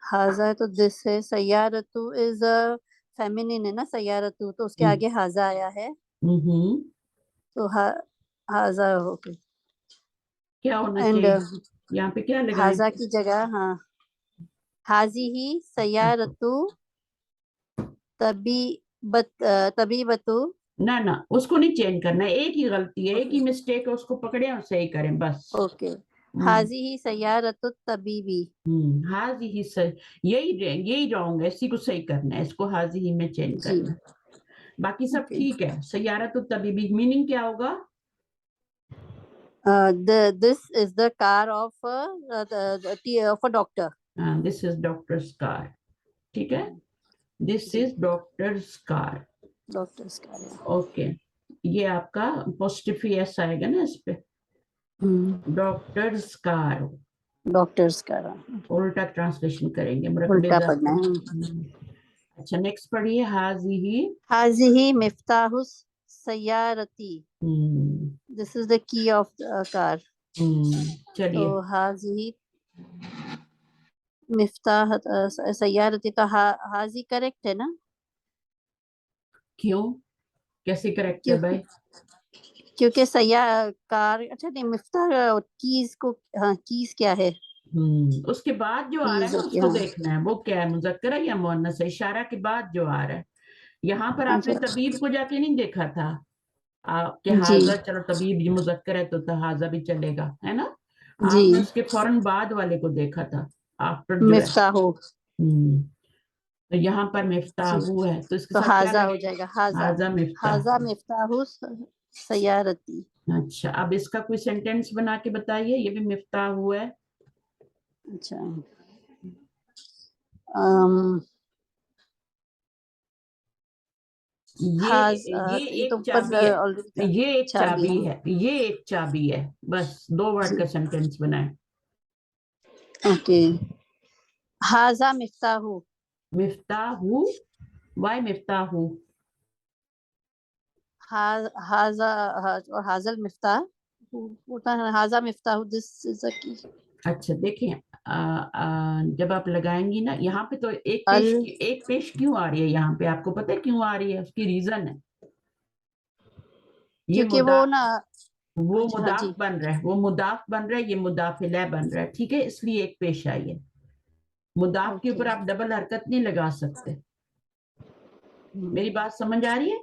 हाजा तो दिस है, सय्यारतु इज फेमिनिन है ना, सय्यारतु तो उसके आगे हाजा आया है हम्म, तो हाजा ओके। क्या होना एंड चाहिए? यहाँ पे क्या लगाएं? हाजा की जगह हाँ, हाजी ही सय्यारतु तबीबतु। ना ना, उसको नहीं चेंज करना है, एक ही गलती है, एक ही ओके मिस्टेक है, उसको पकड़े और सही करें बस। ओके। हाजी ही सय्यारतु तबीबी। हाजी ही सही, यही रॉन्ग है, इसी को सही करना है, इसको हाजी ही में चेंज जी करना है। बाकी सब ओके। ठीक है। सयारत तबीबी मीनिंग क्या होगा? This is the car of of a doctor. This is doctor's car, ठीक है। दिस जी is doctor's car, doctor's car. Okay. ये आपका पॉजिटिव एस आएगा ना इस पे, डॉक्टर्स कार। डॉक्टर्स कार उल्टा ट्रांसलेशन करेंगे, मुरकबे उल्टा ज़ब्त। पढ़ना है। अच्छा नेक्स्ट पढ़िए, हाजी ही। हाजी ही मिफ्ताहुस सय्यारती। Hmm, this is the key of the car. तो चलिए। हाजी मिफ्ताह सय्यारती तो हाजी करेक्ट है ना। क्यों, कैसे करेक्ट है क्यों, भाई? क्योंकि सय्या कार अच्छा नहीं, मिफ्ताह कीज को हाँ, कीज क्या है? उसके बाद जो आ रहा है कीज ना होती है उसको हाँ। देखना है, वो क्या है, मुज़क्कर है या मुअन्नस है। इशारा के बाद जो आ रहा है, यहाँ पर आपने अच्छा तबीब को जाके नहीं देखा था कि जी हाजा, चलो तबीब ये मुज़क्कर है तो हाजा भी चलेगा, है ना। जी आपने उसके फौरन बाद वाले को देखा था, आफ्टर जो है। मिफ्ताहु। तो यहाँ पर जी मिफ्ताहू है तो इसके तो साथ क्या हाजा हो लगेगा? जाएगा, हाजा हाजा मिफ्ताह। हाजा मिफ्ताहु सय्यारती। अच्छा अब इसका कोई सेंटेंस बना के बताइए, ये भी मिफ्ताहू है। अच्छा um, ये ये तो एक ऊपर चाबी है, ऑलरेडी था। ये एक चाबी चाबी हाँ है, ये एक चाबी है। बस 2 वर्ड का जी सेंटेंस बनाए। ओके। हाजा मिफ्ताहु मिफ्ताहू Why Miftahu? हाजा और हाजल मिफ्ताह होता है, हाजा मिफ्ताह, दिस इज अ की। अच्छा देखें, जब आप लगाएंगी ना यहाँ पे, तो अल एक पेश क्यों आ रही है यहाँ पे, आपको पता है क्यों आ रही है? उसकी रीजन है, ये क्योंकि वो ना, वो अच्छा हाँ जी, मुदाफ बन रहा है, वो मुदाफ बन रहा है, ये मुदाफ इलैह बन रहा है, ठीक है, इसलिए एक पेश आई है। मुदाफ के ऊपर ओके, आप डबल हरकत नहीं लगा सकते। मेरी बात समझ आ रही है?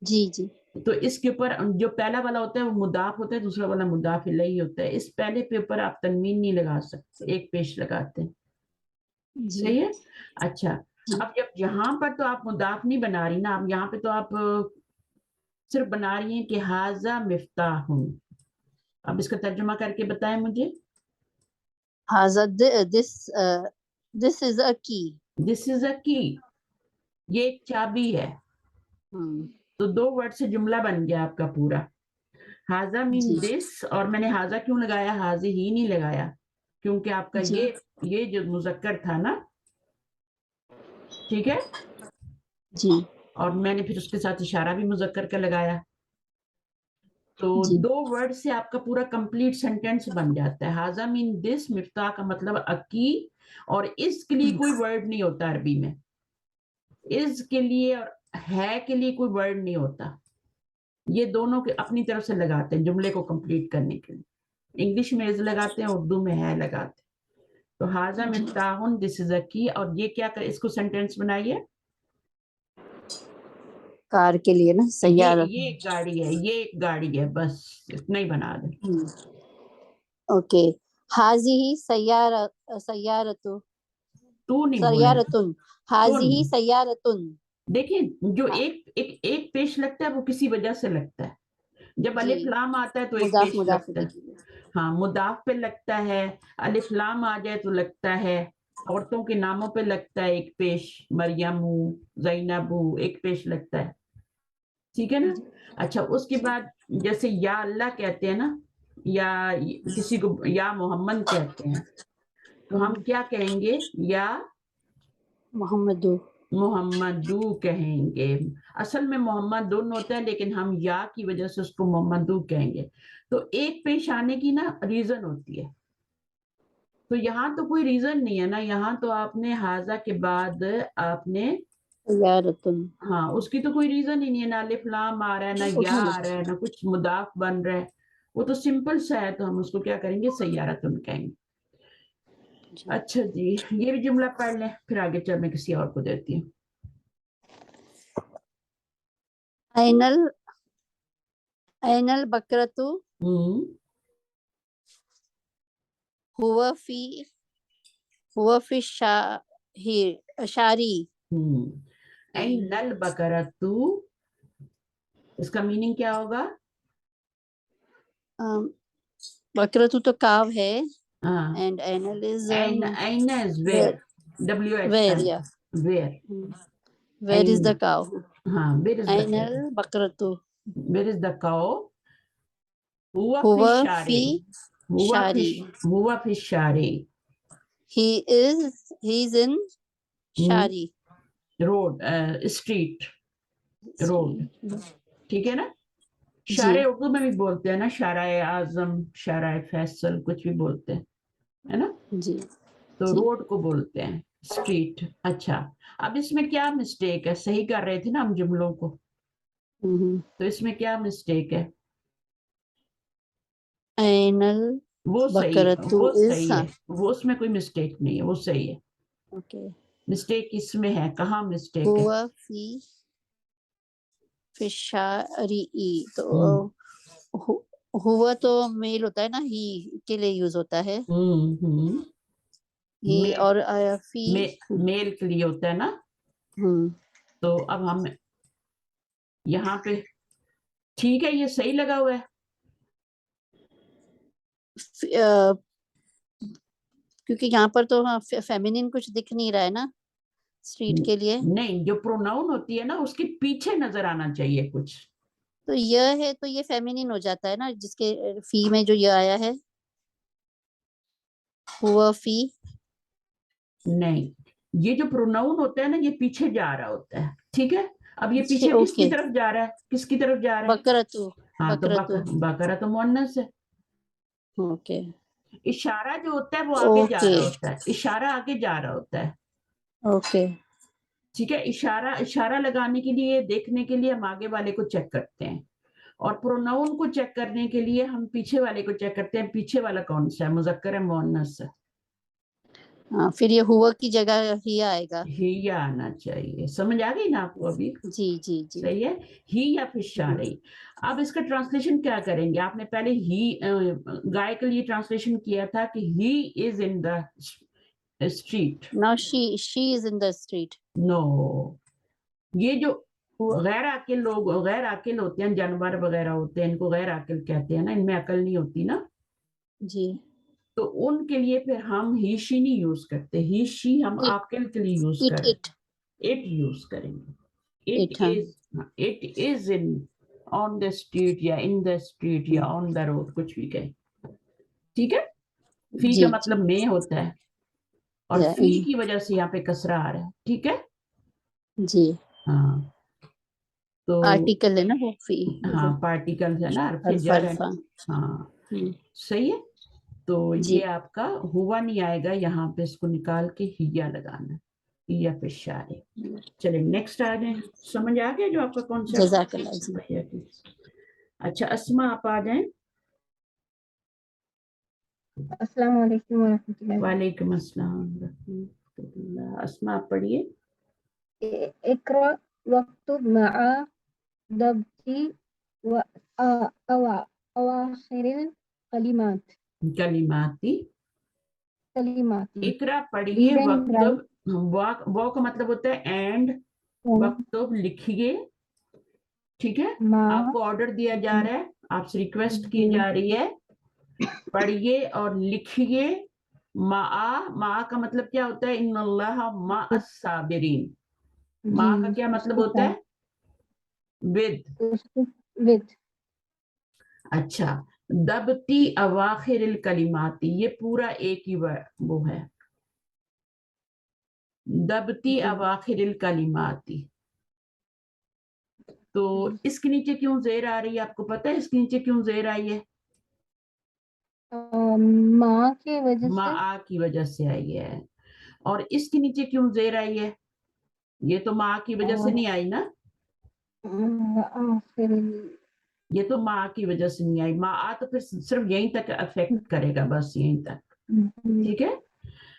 जी जी तो इसके ऊपर जो पहला वाला होता है वो मुदाफ होता है, दूसरा वाला मुदाफ इलैही होता है। इस पहले पे ऊपर आप तनवीन नहीं लगा सकते, एक पेश लगाते हैं, जी सही है। अच्छा, जी। अब जब यहाँ पर तो आप मुदाफ नहीं बना रही ना, अब यहाँ पे तो आप सिर्फ बना रही हैं कि हाजा मिफ्ताहुन। अब इसका तर्जुमा करके बताएं मुझे। हाजा दिस इज अ की। दिस इज अ की, ये एक चाबी है। तो 2 वर्ड से जुमला बन गया आपका पूरा। हाजा मीन जी दिस, और मैंने हाजा क्यों लगाया, हाजी ही नहीं लगाया, क्योंकि आपका जी ये जो मुजक्कर था ना, ठीक है, जी और मैंने फिर उसके साथ इशारा भी मुजक्कर का लगाया, तो जी 2 वर्ड से आपका पूरा कंप्लीट सेंटेंस बन जाता है। हाजा मीन दिस, मिफ्ताह का मतलब अकी, और इसके लिए कोई वर्ड नहीं होता अरबी में, इस के लिए और है के लिए कोई वर्ड नहीं होता। ये दोनों के अपनी तरफ से लगाते हैं जुमले को कंप्लीट करने के लिए। इंग्लिश में इज लगाते हैं, उर्दू में है लगाते हैं। तो हाजा मिफ्ताहुन, दिस इज अ की, और ये क्या कर, इसको सेंटेंस बनाइए। कार के लिए ना, सैयारा। ये एक गाड़ी है, ये एक गाड़ी है, बस इतना ही बना दे। ओके, हाजिही सैयारा, सैयारतु, तू नहीं बोले, सैयारतुन, हाजिही सैयारतुन। देखिए जो हाँ, एक पेश लगता है वो किसी वजह से लगता है। जब जी, अलिफ लाम आता है तो एक मुदाफ पेश मुदाफ लगता है, हाँ मुदाफ पे लगता है। अलिफ लाम आ जाए तो लगता है। औरतों के नामों पे लगता है एक पेश, मरियमू, जैनबू, एक पेश लगता है, ठीक है ना। अच्छा, उसके बाद जैसे या अल्लाह कहते हैं ना, या किसी को या मोहम्मद कहते हैं, तो हम क्या कहेंगे, या मोहम्मदू। मोहम्मदू कहेंगे। असल में मोहम्मद दोनों होता है, लेकिन हम या की वजह से उसको मोहम्मदू कहेंगे। तो एक पेश आने की ना रीजन होती है, तो यहाँ तो कोई रीजन नहीं है ना, यहाँ तो आपने हाजा के बाद आपने, सैयारतुन। हाँ उसकी तो कोई रीजन ही नहीं है, ना अलिफ लाम आ रहा है, ना या आ रहा है, ना कुछ मुदाफ बन रहा है, वो तो सिंपल सा है, तो हम उसको क्या करेंगे, सैयारतुन कहेंगे। अच्छा जी, ये भी जुमला पढ़ लें, फिर आगे चल मैं किसी और को देती हूँ। ऐनल ऐनल बकरतु हुआ फी शारी। ऐनल बकरतु, इसका मीनिंग क्या होगा? बकरतु तो काव है, हाँ, and animal is an is where, where, WHN, या where, where is an, the cow. हाँ वेयर इज द ऐनल बकरतु वेयर इज द काउ, हुआ फी हुआ शारे, फी शारी। हुआ फी शारे, ही इज इन शारी, रोड, स्ट्रीट, रोड, ठीक है ना। जी शारे उर्दू में भी बोलते हैं ना, शाराए आजम, शाराए फैसल, कुछ भी बोलते हैं, है ना। जी तो जी। रोड को बोलते हैं स्ट्रीट। अच्छा, अब इसमें क्या मिस्टेक है, सही कर रहे थे ना हम जुमलों को, तो इसमें क्या मिस्टेक है? ऐनल वो सही है, बकरतु वो इज, सही है, वो उसमें कोई मिस्टेक नहीं है, वो सही है। ओके। मिस्टेक इसमें है, कहाँ मिस्टेक है? हुआ फी फिशारी, तो हुआ तो मेल होता है ना, ही के लिए यूज होता है, ही, मेल, और फी। मेल के लिए होता है ना। तो अब हम यहाँ पे, ठीक है, ये सही लगा हुआ है, क्योंकि यहाँ पर तो हाँ फेमिनिन कुछ दिख नहीं रहा है ना स्ट्रीट के लिए, नहीं जो प्रोनाउन होती है ना उसके पीछे नजर आना चाहिए कुछ। तो यह है, तो ये फेमिनिन हो जाता है ना, जिसके फी में जो ये आया है, हुआ फी। नहीं, یہ جو پروناؤن ہوتا ہے نا یہ پیچھے جا رہا ہوتا ہے, ٹھیک ہے. اب یہ اچھا، پیچھے کس کی اوکے. طرف جا رہا ہے, کس کی طرف جا رہا ہے؟ بکرتو. ہاں تو بکرتو. بقرہ تو مؤنث ہے. اوکے. اشارہ جو ہوتا ہے وہ آگے جا اوکے. رہا ہوتا ہے, اشارہ آگے جا رہا ہوتا ہے, اوکے. ٹھیک ہے. اشارہ لگانے کے لیے, دیکھنے کے لیے ہم آگے والے کو چیک کرتے ہیں, اور پروناؤن کو چیک کرنے کے لیے ہم پیچھے والے کو چیک کرتے ہیں, پیچھے والا کون سا ہے, مذکر ہے مؤنث ہے. ہاں پھر یہ ہوا کی جگہ ہی آئے گا. ہی یا آنا چاہیے. سمجھ آ گئی نا آپ کو ابھی؟ جی جی جی. صحیح ہے, ہی یا پھر شارعی. اب اس کا ٹرانسلیشن کیا کریں گے؟ آپ نے پہلے ہی گائے کے لیے ٹرانسلیشن کیا تھا کہ he is in the street. Now she is in the street. No, یہ جو غیر عاقل لوگ, غیر عاقل ہوتے ہیں, جانور وغیرہ ہوتے ہیں, ان کو غیر عاقل کہتے ہیں نا, ان میں عقل نہیں ہوتی نا, جی. تو ان کے لیے پھر ہم ہی شی نہیں یوز کرتے, ہی شی ہم It- عاقل کے لیے یوز It کریں, it. اٹ یوز کریں گے. It, ہاں. It is in on the street یا in the street یا on the road, کچھ بھی کہیں, ٹھیک ہے. فی جی کا مطلب میں ہوتا ہے, اور Yeah, فی کی وجہ سے یہاں پہ کسرہ آ رہا ہے, ٹھیک ہے. جی. ہاں تو آرٹیکل ہے نا وہ فی. ہاں پارٹیکل ہے نا, حرف جر ہے. الفا. ہاں صحیح ہے. تو جی. یہ آپ کا ہوا نہیں آئے گا, یہاں پہ اس کو نکال کے ہیا لگانا, ہیا پہ شارع. چلیں نیکسٹ آ جائیں. سمجھ آ گیا جو آپ کا کانسیپٹ؟ جزاک اللہ جی. اچھا اسما آپ آ جائیں. السلام علیکم ورحمۃ اللہ. وعلیکم السلام ورحمۃ اللہ. اسما آپ پڑھیے. اقرأ واکتب مع ضبط اواخر الکلمات. کلماتی. اقرا پڑھیے, Read and write. وقتب, وہ کا مطلب ہوتا ہے اینڈ, وقتب لکھیے, ٹھیک ہے. مع آپ کو آرڈر دیا جا رہا ہے, آپ سے ریکویسٹ کی جا رہی ہے, پڑھیے اور لکھیے. مع کا مطلب کیا ہوتا ہے؟ ان اللہ مع الصابرین. مع کا کیا مطلب ہوتا ہے؟ with. اچھا, دبتی اواخر الکلماتی, یہ پورا ایک ہی وہ ہے, دبتی اواخر الکلماتی. تو اس کے نیچے کیوں زیر آ رہی ہے؟ آپ کو پتا ہے اس کے نیچے کیوں زیر آئی ہے؟ ماں کی وجہ سے. ماں کی وجہ سے آئی ہے. اور اس کے نیچے کیوں زیر آئی ہے؟ یہ تو ماں کی وجہ سے نہیں آئی نا, یہ تو ماں کی وجہ سے نہیں آئی. ماں تو پھر صرف یہیں تک افیکٹ کرے گا, بس یہیں تک, ٹھیک ہے.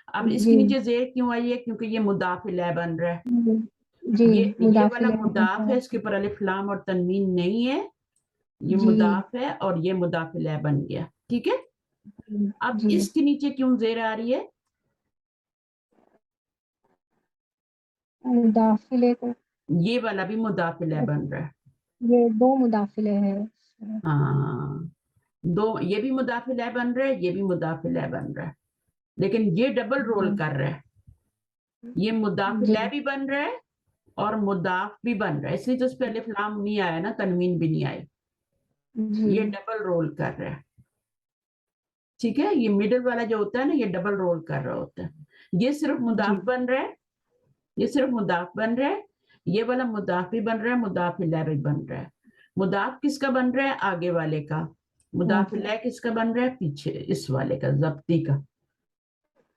اب اس کے نیچے زیر کیوں آئی ہے؟ کیونکہ یہ مضاف الیہ بن رہا ہے. یہ والا مضاف ہے, اس کے اوپر الف لام اور تنوین نہیں ہے, یہ مضاف ہے اور یہ مضاف الیہ بن گیا, ٹھیک ہے. اب اس کے نیچے کیوں زیر آ رہی ہے؟ مداخلے کو. یہ والا بھی مضاف الیہ بن رہا ہے. یہ دو مداخلے ہیں. ہاں دو, یہ بھی مضاف الیہ بن رہا ہے, یہ بھی مضاف الیہ بن رہا ہے, لیکن یہ ڈبل رول کر رہا ہے. یہ مضاف الیہ بھی بن رہا ہے اور مضاف بھی بن رہا ہے, اس لیے تو اس پہ الف لام نہیں آیا نا, تنوین بھی نہیں آئی. یہ ڈبل رول کر رہا ہے, ٹھیک ہے. یہ مڈل والا جو ہوتا ہے نا, یہ ڈبل رول کر رہا ہوتا ہے. یہ صرف مضاف بن رہا ہے, یہ صرف مضاف بن رہا ہے, یہ والا مضاف بھی بن رہا ہے, مضاف الیہ بھی بن رہا ہے. مضاف کس کا بن رہا ہے؟ آگے والے کا. مضاف الیہ کس کا بن رہا ہے؟ پیچھے اس والے کا, ضبطی کا,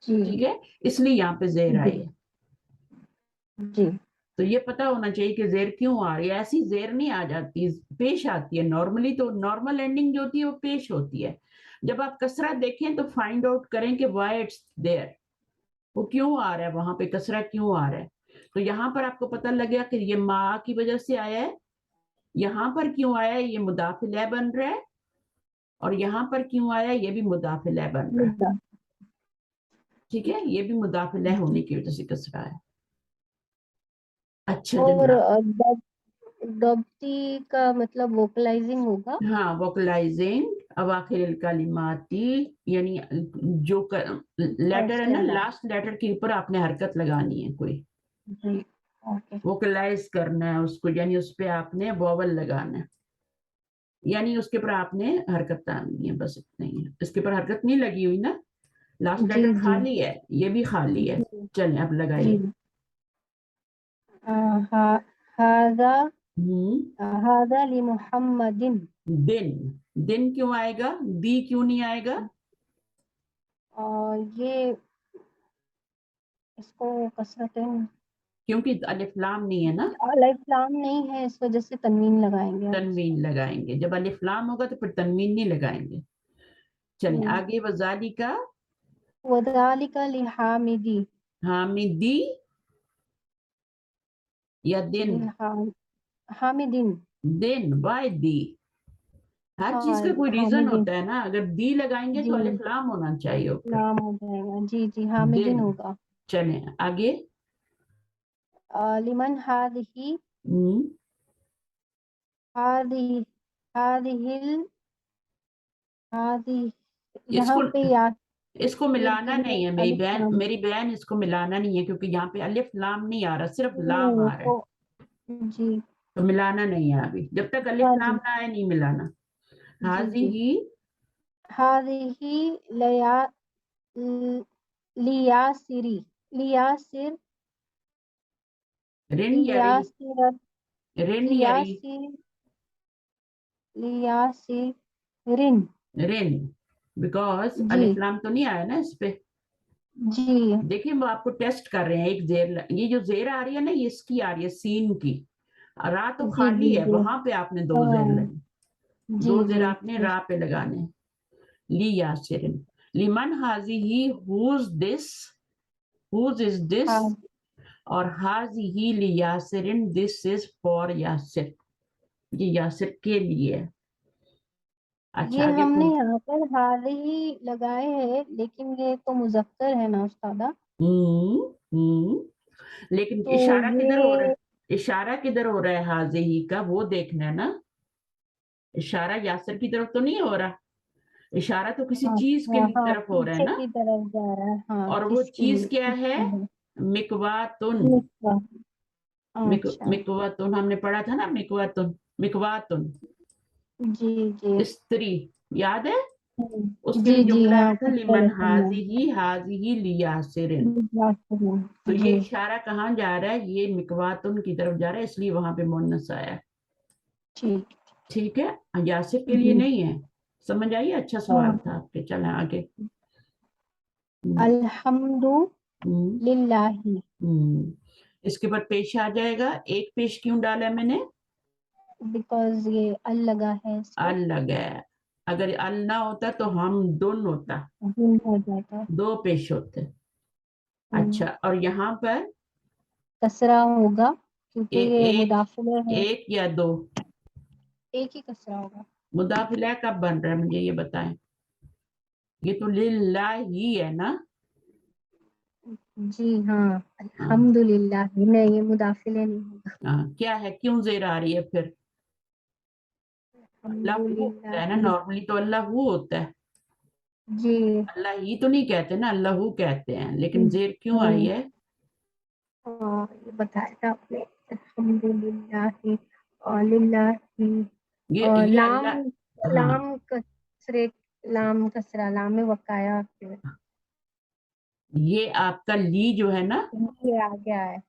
ٹھیک ہے. اس لیے یہاں پہ زیر آئی ہے. تو یہ پتا ہونا چاہیے کہ زیر کیوں آ رہی ہے. ایسی زیر نہیں آ جاتی, پیش آتی ہے نارملی. تو نارمل اینڈنگ جو ہوتی ہے وہ پیش ہوتی ہے. جب آپ کسرہ دیکھیں تو فائنڈ آؤٹ کریں کہ وائی اٹس دیر, وہ کیوں آ رہا ہے, وہاں پہ کسرہ کیوں آ رہا ہے. تو یہاں پر آپ کو پتہ لگ گیا کہ یہ ماں کی وجہ سے آیا ہے. یہاں پر کیوں آیا ہے؟ یہ مضاف الیہ بن رہا ہے. اور یہاں پر کیوں آیا ہے؟ یہ بھی مضاف الیہ بن رہا ہے, ٹھیک ہے. یہ بھی مضاف الیہ ہونے کی وجہ سے کسرہ ہے. اچھا اور جناب, ضبطی کا مطلب ووکلائزنگ ہوگا. ہاں ووکلائزنگ اواخر الکلماتی, یعنی جو لیٹر ہے نا, لاسٹ لیٹر کے اوپر آپ نے حرکت لگانی ہے کوئی, ووکلائز کرنا ہے اس کو, یعنی اس پہ آپ نے واول لگانا ہے, یعنی اس کے اوپر آپ نے حرکت آنی ہے, بس اتنا ہی ہے. اس کے اوپر حرکت نہیں لگی ہوئی نا, لاسٹ لیٹر خالی ہے, یہ بھی خالی ہے, चलें अब लगाइए। जी हाजा हाजा लि मुहम्मदिन। दिन, दिन क्यों आएगा, दी क्यों नहीं आएगा? और ये इसको कसरतें क्योंकि अलिफ लाम नहीं है ना, अलिफ लाम नहीं है, इस वजह से तनवीन लगाएंगे आप। तनवीन लगाएंगे। जब अलिफ लाम होगा तो फिर तनवीन नहीं लगाएंगे। चलिए आगे, वज़ालिका वज़ालिका लि हामिदी। हामिदी या दिन? हामिदिन। दिन, वाई दी? हर चीज हाँ का कोई रीजन हामिदिन होता है ना, अगर दी लगाएंगे तो जी अलिफ लाम होना चाहिए ऊपर। नाम हो जाएगा। जी जी हामिदिन दिन, होगा। चलें आगे। लिमन हादिही हम्म, हादिही हादिहिल हादि यहाँ इसको पे या इसको सिर मिलाना के लिए नहीं है अलिफ लाम मेरी बहन, इसको मिलाना नहीं है क्योंकि यहाँ पे अलिफ लाम नहीं आ रहा, सिर्फ लाम नहीं आ रहा है। तो जी तो मिलाना नहीं है अभी, जब तक अलिफ हाँ लाम जी ना आए नहीं मिलाना। जी हाजी जी ही हादिही लया लियासिरी लियासिर रिन या री? लियासिर रिन या री? लियासिर लियासिरिन। रिन, बिकॉज जी अलिफ लाम तो नहीं आया ना इस पे। जी देखिए वो आपको टेस्ट कर रहे हैं, एक जेर, ये जो जेर आ रही है ना ये इसकी आ रही है, सीन की। रा तो जी खाली जी है, जी वहां पे आपने दो जेर हाँ लगे, जी दो जेर जी आपने रा पे लगाने। ली यासिरिन, लिमन हाजी ही, whose this, whose is this, हाँ और हाजी ही ली यासिरिन, दिस इज फॉर यासिर, ये यासिर के लिए है। अच्छा ये आगे हमने यहाँ पर हादिही लगाए हैं, लेकिन ये तो मुजक्कर है ना उस्तादा। लेकिन तो इशारा किधर हो रहा ये है, इशारा किधर हो रहा है हाजी ही का, वो देखना है ना। इशारा यासिर की तरफ तो नहीं हो रहा, इशारा तो किसी हाँ चीज के हाँ हाँ तरफ हो रहा है पीछे ना। की तरफ जा रहा है। हाँ और वो किसकी चीज क्या है? किसकी है मिकवातुन। मिसबा। अच्छा मिकवातुन हमने पढ़ा था ना, मिकवातुन, मिकवातुन जी जी स्त्री, याद है? उसके जी लिए जी जुमला हाँ आया था, पता लिमन है सुना हाजी ही लियासिरिन। तो है। ये जी इशारा कहाँ जा रहा है, ये मिकवातुन की तरफ जा रहा है, इसलिए वहां पे मुन्नस आया। ठीक ठीक है, यासिर के लिए जी नहीं है। समझ आइए, अच्छा सवाल हाँ था आपके। चलें आगे। हम्म, अल्हम्दु हम्म, लिल्लाही। इसके बाद पेश आ जाएगा, एक पेश क्यों डाला है मैंने? बिकॉज ये अल लगा है इस पर, अल लगा है, अगर अल ना होता तो हम दोन होता, गुम हो जाता। दो पेश होते। अच्छा, और यहाँ पर कसरा होगा क्योंकि ये एक, मुदाफिले है। एक या दो? एक ही कसरा होगा। मुदाफिला कब बन रहा है मुझे ये बताएं, ये तो लिल्लाही है ना। जी हाँ हाँ, अल्हम्दुलिल्लाह नहीं, ये मुदाफिले नहीं होगा। हाँ, क्या है, क्यों जेर आ रही है फिर? अल्लाह होता है ना, अल्हम्दुलिल्लाह नॉर्मली तो अल्लाह होता है, जी अल्लाह ही तो नहीं कहते ना, अल्लाह कहते हैं, लेकिन जेर क्यों आई है? हाँ ये बताया था आपने। अल्हम्दुलिल्लाह और लिल्लाही और ये अल्लाह, लाम हाँ, लाम कसरे लाम कसरा लाम में वकाया फिर ये आपका ली जो है ना, ये आ गया है।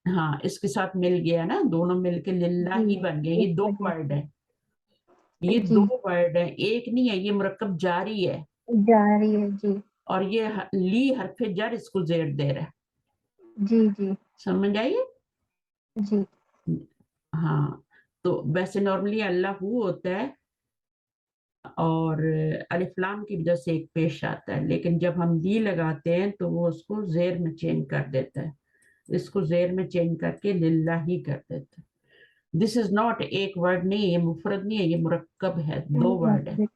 हाँ इसके साथ मिल गया ना, दोनों मिलके लिल्लाही जी बन गए। इस ये दो वजह वर्ड से है, ये जी दो वर्ड है, एक नहीं है, ये मुरक्कब जारी है। जा रही है जी और ये ली हरफे जर इसको जेर दे रहा है। जी जी समझ आइए। जी हाँ, तो वैसे नॉर्मली अल्लाह होता है और अलिफ लाम की वजह से एक पेश आता है, लेकिन जब हम ली लगाते हैं तो वो उसको जेर में चेंज कर देता है, इसको जेर में चेंज करके लिल्लाही कर देता है। दिस इज नॉट एक वर्ड नहीं, ये मुफरद नहीं है, ये मुरक्कब है, दो वर्ड है।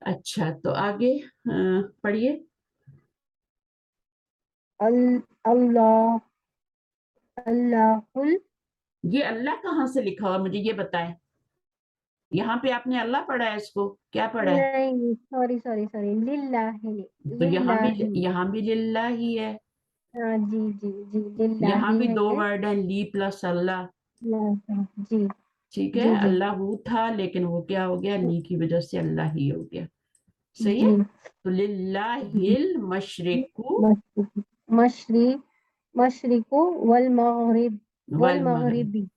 अच्छा, तो आगे पढ़िए। अल्लाह अल्लाहुल ये अल्लाह कहाँ से लिखा हुआ मुझे ये बताएं, यहाँ पे आपने अल्लाह पढ़ा है, इसको क्या पढ़ा है? नहीं सॉरी सॉरी सॉरी लिल्लाही तो लिल्लाही यहाँ भी लिल्लाही है, हाँ जी जी जी यहाँ लिल्लाही भी दो है। वर्ड है, ली प्लस अल्लाह। जी ठीक है, जी जी अल्लाह था, लेकिन वो क्या हो गया, ली की वजह से अल्लाह ही हो गया। सही है, जी तो लिल्लाहिल मशरिकु मशरिकु वल मगरिबी।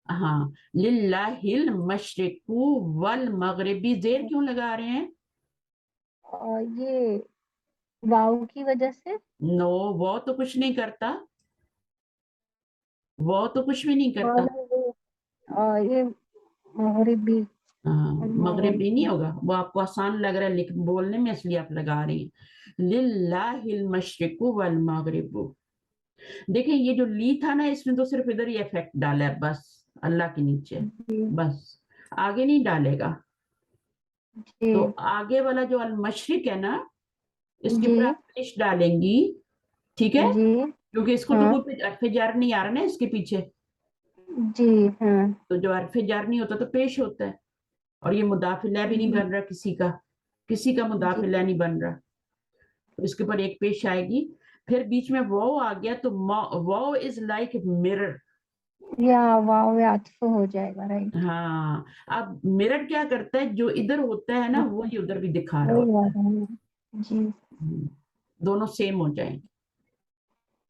हाँ, लिल्लाहिल मशरिकु वल मगरिबी, जेर क्यों लगा रहे हैं? ये वाव की वजह से। नो, वो तो कुछ नहीं करता, वो तो कुछ भी नहीं करता। ये मगरिबी। हाँ, मगरिबी नहीं होगा, वो आपको आसान लग रहा है लिख बोलने में, इसलिए आप लगा रही हैं। लिल्लाहिल मशरिकु वल मगरिबु। देखिए ये जो ली था ना, इसमें तो सिर्फ इधर ही इफेक्ट डाला है बस, अल्लाह के नीचे, बस आगे नहीं डालेगा। तो आगे वाला जो अल मशरिक है ना, इसके ऊपर आप फिनिश डालेंगी, ठीक है, क्योंकि इसको तो कोई अर्फ़े जार नहीं आ रहा ना इसके पीछे। जी हाँ। तो जो अर्फ़े जार नहीं होता तो पेश होता है, और ये मुदाफिला भी नहीं बन रहा, किसी का मुदाफिला नहीं बन रहा, तो इसके ऊपर एक पेश आएगी। फिर बीच में वाव आ गया तो वाव इज लाइक मिरर, या वाव आतिफ हो जाएगा, राइट। हाँ, अब मिरर क्या करता है, जो इधर होता है ना वो ही उधर भी दिखा रहा होता है, जी दोनों सेम हो जाएंगे,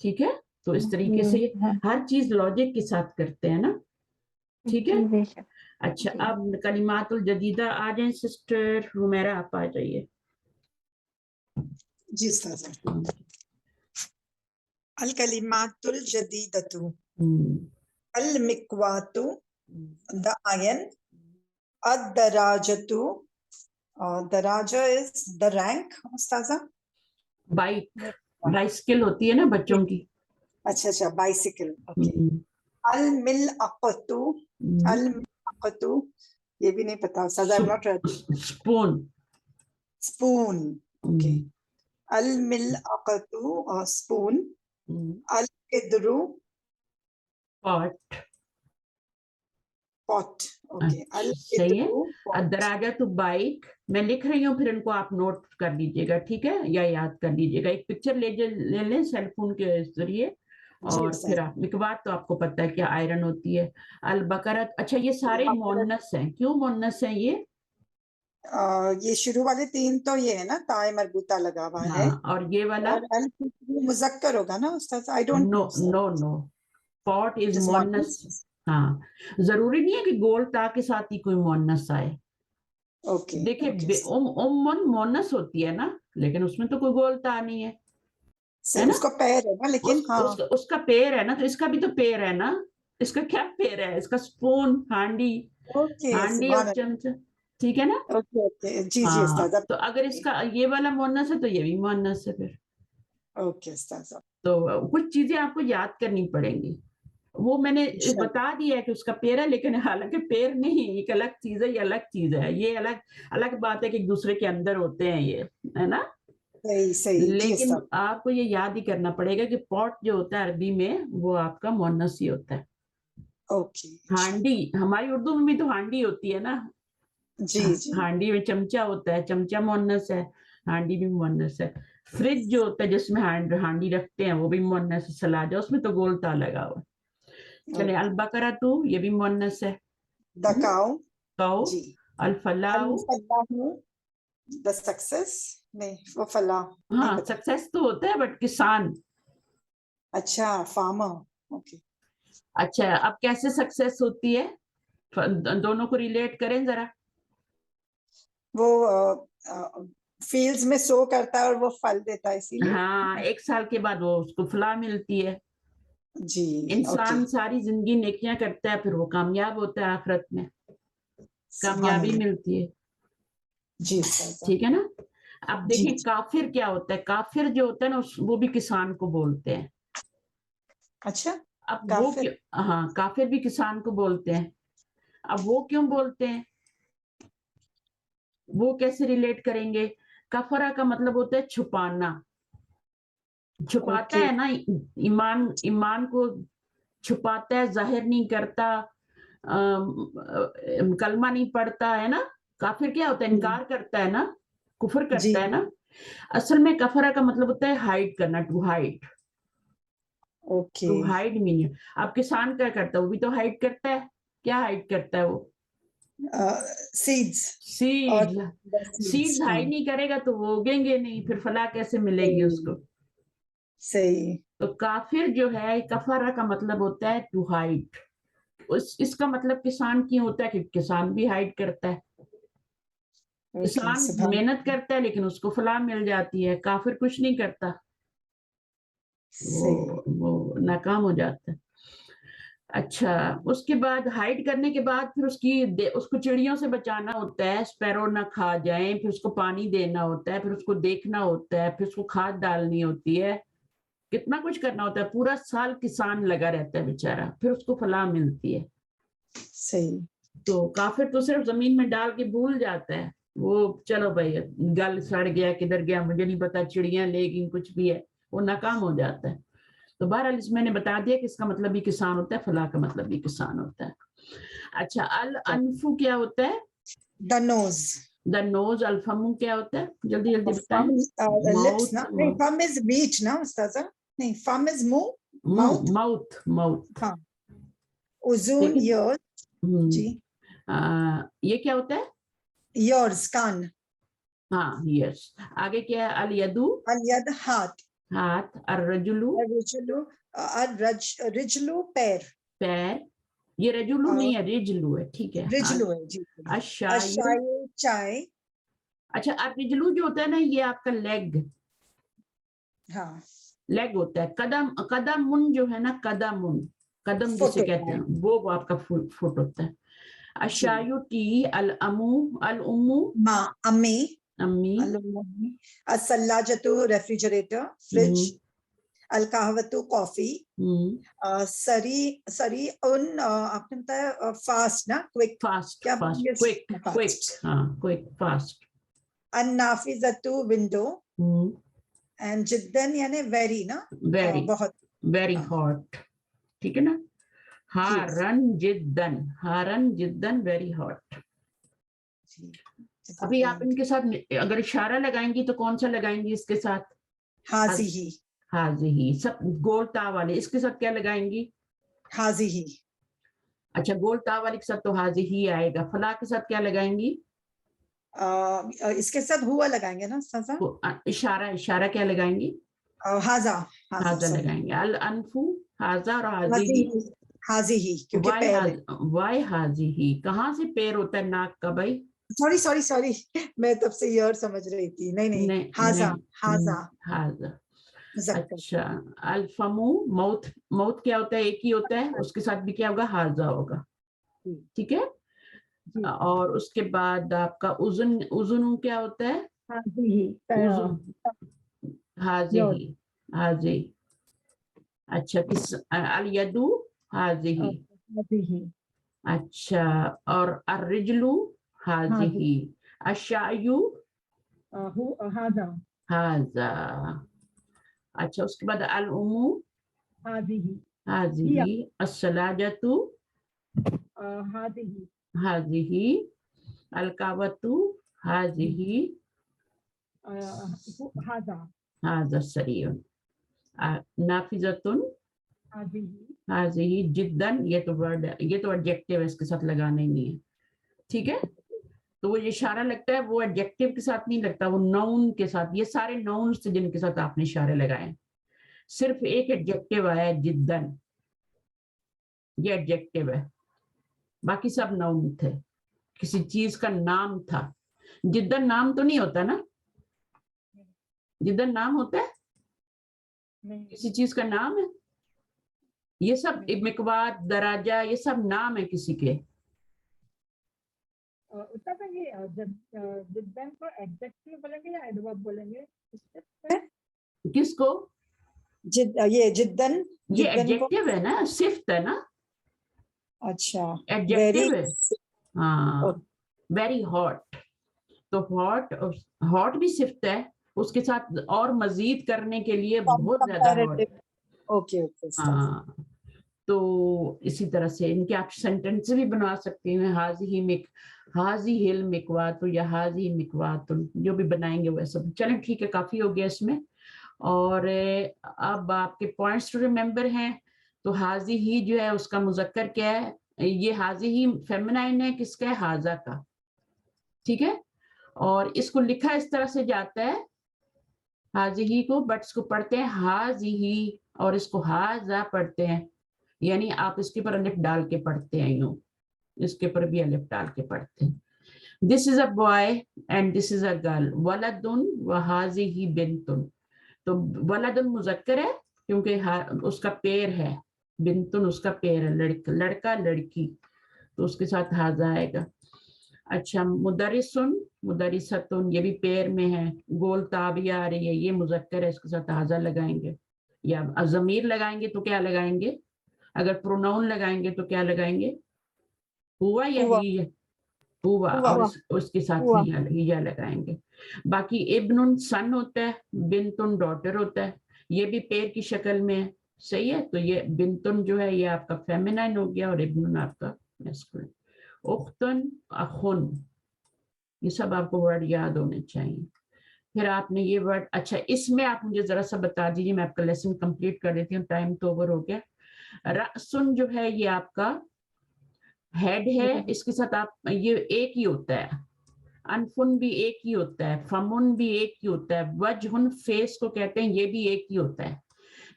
ठीक है। तो इस तरीके से हर चीज लॉजिक के साथ करते हैं ना, ठीक है। बेशक। अच्छा, अब कलिमातुल जदीदा आ जाए, सिस्टर हुमैरा आप आ जाइए। जी उस्ताद। अल कलिमातुल जदीदतु, अल मिक्वातु, द आयन, अद दराजतु, दराजा इज द रैंक उस्ताजा। बाइसिकल होती है ना बच्चों की। अच्छा, बाइसिकल, ओके। अल मिलअक़तु, अल मिलअक़तु, ये भी नहीं पता उस्ताजा, I am not ready. Spoon, okay. अल मिलअक़तु और स्पून। अल क़िद्रु, पॉट, ओके। अल सही है। क़िद्रु, दराजा तो बाइक, मैं लिख रही हूँ, फिर इनको आप नोट कर लीजिएगा, ठीक है, या याद कर लीजिएगा। एक पिक्चर ले लें सेल फोन के जरिए, और फिर आप मिकवात तो आपको पता है क्या आयरन होती है। अल बकरा, अच्छा ये सारे मोन्नस हैं, क्यों मोन्नस हैं ये शुरू वाले तीन तो ये है ना, ताए मरबूता लगा हुआ है। हाँ, और ये वाला और अल मुज़क्कर होगा ना उस्ताद, I don't know, pot is मोन्नस। हाँ, जरूरी नहीं है कि गोल ता के साथ ही कोई मोन्नस आए। ओके, देखिए मोन्नस होती है ना, लेकिन उसमें तो कोई गोल ता नहीं है, है ना? उसका पैर है ना, लेकिन उसका पैर है ना, तो इसका भी तो पैर है ना। इसका क्या पैर है? इसका स्पून, हांडी, हांडी और चमचा, ठीक है ना। ओके, जी हाँ, उस्ताद। तो अगर इसका ये वाला मोन्नस है तो ये भी मोन्नस है फिर। ओके उस्ताद। तो कुछ चीजें आपको याद करनी पड़ेंगी, वो मैंने बता दिया है कि उसका पैर है, लेकिन हालांकि पैर नहीं, एक अलग चीज है, ये अलग चीज है, ये अलग अलग बात है कि एक दूसरे के अंदर होते हैं ये, है ना। सही, लेकिन आपको ये याद ही करना पड़ेगा कि पॉट जो होता है अरबी में वो आपका मोन्नस ही होता है। ओके। हांडी, हमारी उर्दू में भी तो हांडी होती है ना। जी। हांडी में चमचा होता है, चमचा मोन्नस है, हांडी भी मोन्नस है। फ्रिज जो होता है जिसमें हांडी रखते हैं वो भी मोन्नस है। सलाजा, उसमें तो गोल ता लगा हुआ। चले, अल बकरा तो ये भी मोन्नस है, द काउ, जी। अल फलाह, द सक्सेस, नहीं वो फलाह, हाँ सक्सेस तो होता है बट किसान। अच्छा, फार्मर, ओके। अच्छा, अब कैसे सक्सेस होती है, दोनों को रिलेट करें जरा। वो फील्ड्स में सो करता है और वो फल देता है, इसीलिए। हाँ, 1 साल के बाद वो उसको फलाह मिलती है। जी, इंसान सारी जिंदगी नेकियां करता है, फिर वो कामयाब होता है, आखिरत में कामयाबी मिलती है, जी, ठीक है ना। अब देखिए काफिर क्या होता है, काफिर जो होता है ना वो भी किसान को बोलते हैं। अच्छा, अब वो क्यों, हाँ काफिर भी किसान को बोलते हैं। अब वो क्यों बोलते हैं, वो कैसे रिलेट करेंगे। कफरा का मतलब होता है छुपाना, छुपाता है ना, ईमान को छुपाता है, जाहिर नहीं करता, कलमा नहीं पढ़ता, है ना। काफिर क्या होता है, इनकार करता है ना, कुफर करता है ना। असल में कफरा का मतलब होता है हाइड करना, to hide, okay. To hide meaning. अब किसान क्या करता है, वो भी तो हाइड करता है, क्या हाइड करता है वो, सीड्स हाइड नहीं करेगा तो वो उगेंगे नहीं, फिर फलाह कैसे मिलेगी उसको। صحیح. تو کافر جو ہے کفارہ کا مطلب ہوتا ہے ٹو ہائڈ. اس کا مطلب کسان کیوں ہوتا ہے کہ کسان بھی ہائڈ کرتا ہے. اوکے کسان سبحان. محنت کرتا ہے لیکن اس کو فلاح مل جاتی ہے. کافر کچھ نہیں کرتا, صحیح. وہ ناکام ہو جاتا ہے. اچھا, اس کے بعد ہائڈ کرنے کے بعد پھر اس کو چڑیوں سے بچانا ہوتا ہے, اسپیرو نہ کھا جائیں, پھر اس کو پانی دینا ہوتا ہے, پھر اس کو دیکھنا ہوتا ہے, پھر اس کو کھاد ڈالنی ہوتی ہے, کتنا کچھ کرنا ہوتا ہے. پورا سال کسان لگا رہتا ہے بیچارہ, پھر اس کو فلاح ملتی ہے. صحیح. تو کافر تو صرف زمین میں ڈال کے بھول جاتا ہے, وہ چلو بھائی گل سڑ گیا, کدھر گیا مجھے نہیں پتا, چڑیاں لے گی, کچھ بھی ہے, وہ ناکام ہو جاتا ہے. تو بہرحال اس میں نے بتا دیا کہ اس کا مطلب بھی کسان ہوتا ہے, فلاح کا مطلب بھی کسان ہوتا ہے. اچھا, الانفو کیا ہوتا ہے؟ The nose. دا نوز. الفمو کیا ہوتا ہے؟ جلدی جلدی بتائیں. Lips نا, نہیں fum is reach نا استاذہ, نہیں fum is منہ, mouth. ماؤتھ. ہاں. اذن ears. جی. یہ کیا ہوتا ہے؟ ears کان. ہاں, یس. آگے کیا ہے؟ الیدو الید ہاتھ. ہاتھ. الرجلو رجلو پیر. پیر. یہ رجلو نہیں ہے, رجلو ہے, ٹھیک ہے. رجلو ہے جی. اشایو. اشائے چائے. اچھا, الرجلو جو ہوتا ہے نا, یہ آپ کا لیگ ہاں. لیگ ہوتا ہے. قدم جو ہے نا, قدم Foot جسے ہوتا کہتے ہے. ہیں, وہ آپ کا فٹ ہوتا ہے. اشایو ٹی. الامو ماں امی. امی. الثلاجۃ ریفریجریٹر فریج. القہوۃ کافی. سری ان آپ نے بتایا فاسٹ نا, کوئک. فاسٹ. کیا کوئک. ہاں, کوئک, فاسٹ. النافذۃ ونڈو. اینڈ جدن یعنی ویری نا, ویری بہت. ویری ہاٹ, ٹھیک ہے نا. ہارن جدن ویری ہاٹ. ابھی آپ ان کے ساتھ اگر اشارہ لگائیں گی تو کون سا لگائیں گی اس کے ساتھ؟ حاضی. حاضی. سب گول تا والے, اس کے ساتھ کیا لگائیں گی؟ حاضی. اچھا, گول تا والے کے ساتھ تو حاضی ہی آئے گا. فلاح کے ساتھ کیا لگائیں گی؟ اس کے ساتھ ہوا لگائیں گے نا سزا. اشارہ کیا لگائیں گی؟ حاضا. حاضا لگائیں گے. الانفو حاضا اور حاضی. حاضی ہی کیونکہ پیر ہے. وائی حاضی ہی. کہاں سے پیر ہوتا ہے ناک کا بھائی؟ سوری میں تب سے یہ اور سمجھ رہی تھی. نہیں حاضا. اچھا, الفمو موت کیا ہوتا ہے؟ ایک ہی ہوتا ہے, اس کے ساتھ بھی کیا ہوگا؟ حاضا ہوگا, ٹھیک ہے. اور اس کے بعد آپ کا اذن کیا ہوتا ہے؟ حاضی. اچھا, الیدو حاضی. اچھا, اور الرجلو حاضی. الشایو حاضا. اچھا, اس کے بعد الامو حاضی. الثلاجۃ حاضی. القہوۃ حاضی. حاضا سریع. نافذۃ حاضی. جدن, یہ تو ایڈجیکٹیو ہے, اس کے ساتھ لگانا ہی نہیں ہے, ٹھیک ہے. تو وہ اشارہ لگتا ہے, وہ ایڈجیکٹیو کے ساتھ نہیں لگتا, وہ ناؤن کے ساتھ. یہ سارے ناؤنس تھے جن کے ساتھ آپ نے اشارے لگائے. صرف ایک ایڈجیکٹیو آیا ہے, جدن, یہ ایڈجیکٹیو ہے, باقی سب ناؤن تھے, کسی چیز کا نام تھا. جدن نام تو نہیں ہوتا نا؟ جدن نام ہوتا ہے؟ کسی چیز کا نام ہے؟ یہ سب مقوات, دراجہ, یہ سب نام ہے کسی کے. کس کو؟ یہ جدن. یہ ایڈجیکٹیو ہے نا, صفت ہے نا. اچھا, ایڈجیکٹیو ہے. ہاں, ویری ہاٹ. تو ہاٹ بھی صفت ہے, اس کے ساتھ اور مزید کرنے کے لیے بہت زیادہ ہاٹ. اوکے. ہاں, تو اسی طرح سے ان کے آپ سینٹینس بھی بنا سکتے ہیں. حاضی ہل مکوات یا حاضی مکوات, جو بھی بنائیں گے وہ سب. چلیں ٹھیک ہے, کافی ہو گیا اس میں. اور اب آپ کے پوائنٹس ٹو ریممبر ہیں. تو حاضی ہی جو ہے اس کا مذکر کیا ہے؟ یہ حاضی ہی فیمنائن ہے, کس کا ہے؟ حاضا کا, ٹھیک ہے. اور اس کو لکھا اس طرح سے جاتا ہے, हाजिही को, बट इसको पढ़ते हैं हाजिही और इसको हाजा पढ़ते हैं, यानी आप इसके पर अलिफ डाल के पढ़ते हैं, यूं इसके पर भी अलिफ डाल के पढ़ते हैं. This is a boy and this is a girl. वलदुन व हाजिही बिंतुन. तो वलदुन मुजक्कर है क्योंकि उसका पेर है, बिंतुन उसका पेर है, लड़का लड़की, तो उसके साथ हाजा आएगा. अच्छा, मुदरिसुन मुदरिसतुन, ये भी पेर में है, गोल ताबी आ रही है, ये मुजक्कर है, इसके साथ हाजा लगाएंगे. या ज़मीर लगाएंगे तो क्या लगाएंगे, अगर प्रोनाउन लगाएंगे तो क्या लगाएंगे, हुआ या हुआ. ही, हुआ, और उसके साथ हिया लगाएंगे. बाकी इब्नुन सन होता है, बिंतुन डॉटर होता है, ये भी पेर की शक्ल में है. सही है, तो ये बिंतुन जो है ये आपका फेमिनाइन हो गया और इब्नुन आपका मैस्कुलिन. उख्तुन अखुन, ये सब आपको वर्ड याद होने चाहिए. फिर आपने ये वर्ड, अच्छा इसमें आप मुझे जरा सा बता दीजिए, मैं आपका लेसन कंप्लीट कर देती हूँ, टाइम तो ओवर हो गया. रअसुन जो है ये आपका हेड है, इसके साथ आप ये एक ही होता है. अनफुन भी एक ही होता है, फमुन भी एक ही होता है, वजहुन फेस को कहते हैं, ये भी एक ही होता है.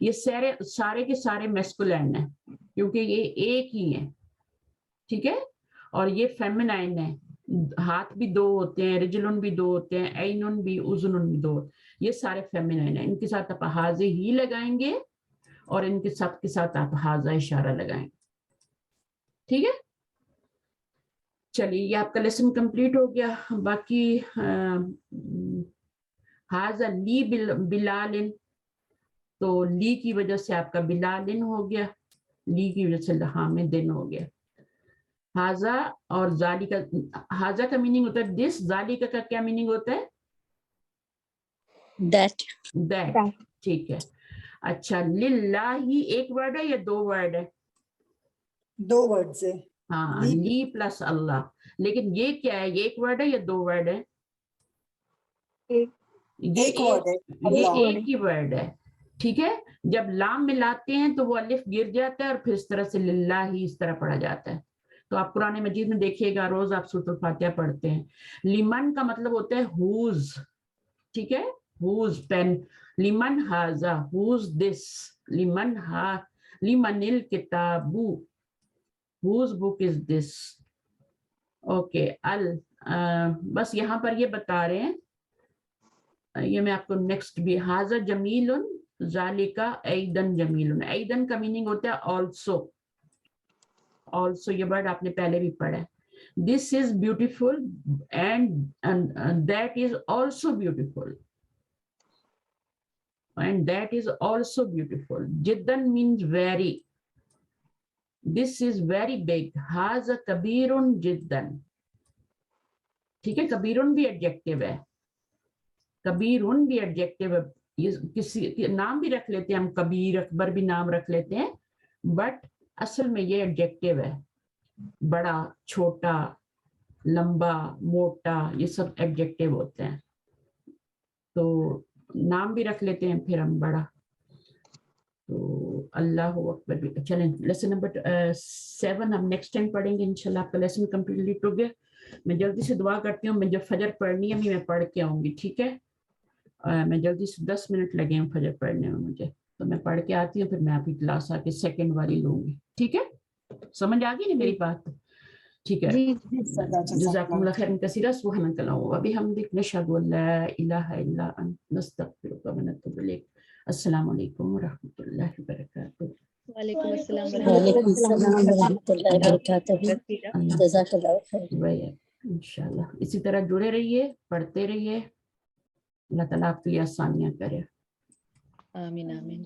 ये सारे के सारे मैस्कुलिन है क्योंकि ये एक ही है. ठीक है, और ये फेमिनाइन है. हाथ भी दो होते हैं, रिजलुन भी दो होते हैं, ऐनुन भी, उज़ुनुन भी दो, ये सारे फेमिनाइन है. इनके साथ आप हाजे ही लगाएंगे और इनके सब के साथ आप हाजा इशारा लगाएंगे. ठीक है, चलिए ये आपका लेसन कंप्लीट हो गया. बाकी हाजा ली बिलालिन, तो ली की वजह से आपका बिलालिन हो गया, ली की वजह से लहा में दिन हो गया. हाजा और जालिका, हाजा का मीनिंग होता है दिस, जालिका का क्या मीनिंग होता है, दैट. दैट. ठीक है. अच्छा, लिल्लाही एक वर्ड है या दो वर्ड है, 2 वर्ड्स है. हाँ, ली प्लस अल्लाह. लेकिन ये क्या है, ये एक वर्ड है या दो वर्ड है, ये एक वर्ड है, ये अल्लाह. एक ही वर्ड है. ठीक है, जब लाम मिलाते हैं तो वो अलिफ गिर जाता है और फिर इस तरह से लिल्लाही इस तरह पढ़ा जाता है. तो आप कुरान मजीद में देखिएगा, रोज आप सूरत फातिहा पढ़ते हैं. लिमन का मतलब होता है हुज. ठीक है, हुज पेन, लिमन हाजा, हुज दिस, लिमन हा, लिमनिल किताबु, whose book is this. Okay, बस यहाँ पर ये बता रहे हैं, ये मैं आपको नेक्स्ट भी, हाजा जमीलुन जालिका ऐदन जमीलुन. ऐदन का मीनिंग होता है ऑल्सो. ऑल्सो ये वर्ड आपने पहले भी पढ़ा है. This is beautiful and that is also beautiful, and that is also beautiful. जिद्दन means very, this is very big. हाजा कबीरुन जिद्दन. ठीक है, कबीरुन भी एडजेक्टिव है, कबीरुन भी एडजेक्टिव है. ये किसी नाम भी रख लेते हैं हम, कबीर अकबर भी नाम रख लेते हैं, बट असल में ये एडजेक्टिव है. बड़ा, छोटा, लंबा, मोटा, ये सब एडजेक्टिव होते हैं. तो नाम भी रख लेते हैं फिर हम बड़ा. तो अल्लाह अकबर भी. चलें, लेसन नंबर 7 हम नेक्स्ट टाइम पढ़ेंगे इंशाल्लाह. आपका लेसन कंप्लीट हो गया. मैं जल्दी से दुआ करती हूँ, मैं जब फजर पढ़नी है मैं पढ़ के आऊंगी. ठीक है, मैं जल्दी से 10 मिनट लगे हैं फजर पढ़ने में मुझे, तो मैं पढ़ के आती हूँ, फिर मैं आपकी क्लास आके सेकंड वाली लूंगी. ठीक है, समझ आ गई ना मेरी बात? ठीक है, जज़ाकुमुल्लाह खैरन कसीरा. सुब्हानकल्लाह व बिहम्दिक, नशहदु अल्ला इलाहा इल्ला अंत, नस्तगफिरुका व नतूबु इलैक. अस्सलामु अलैकुम व रहमतुल्लाहि व बरकातुहू. वालेकुम अस्सलाम वालेकुम सलाम व रहमतुल्लाहि व बरकातहू. जज़ाकल्लाह खैर. इंशाल्लाह इसी तरह जुड़े रहिए, पढ़ते रहिए. अल्लाह ताला आपके लिए आसानियां करे. आमीन आमीन.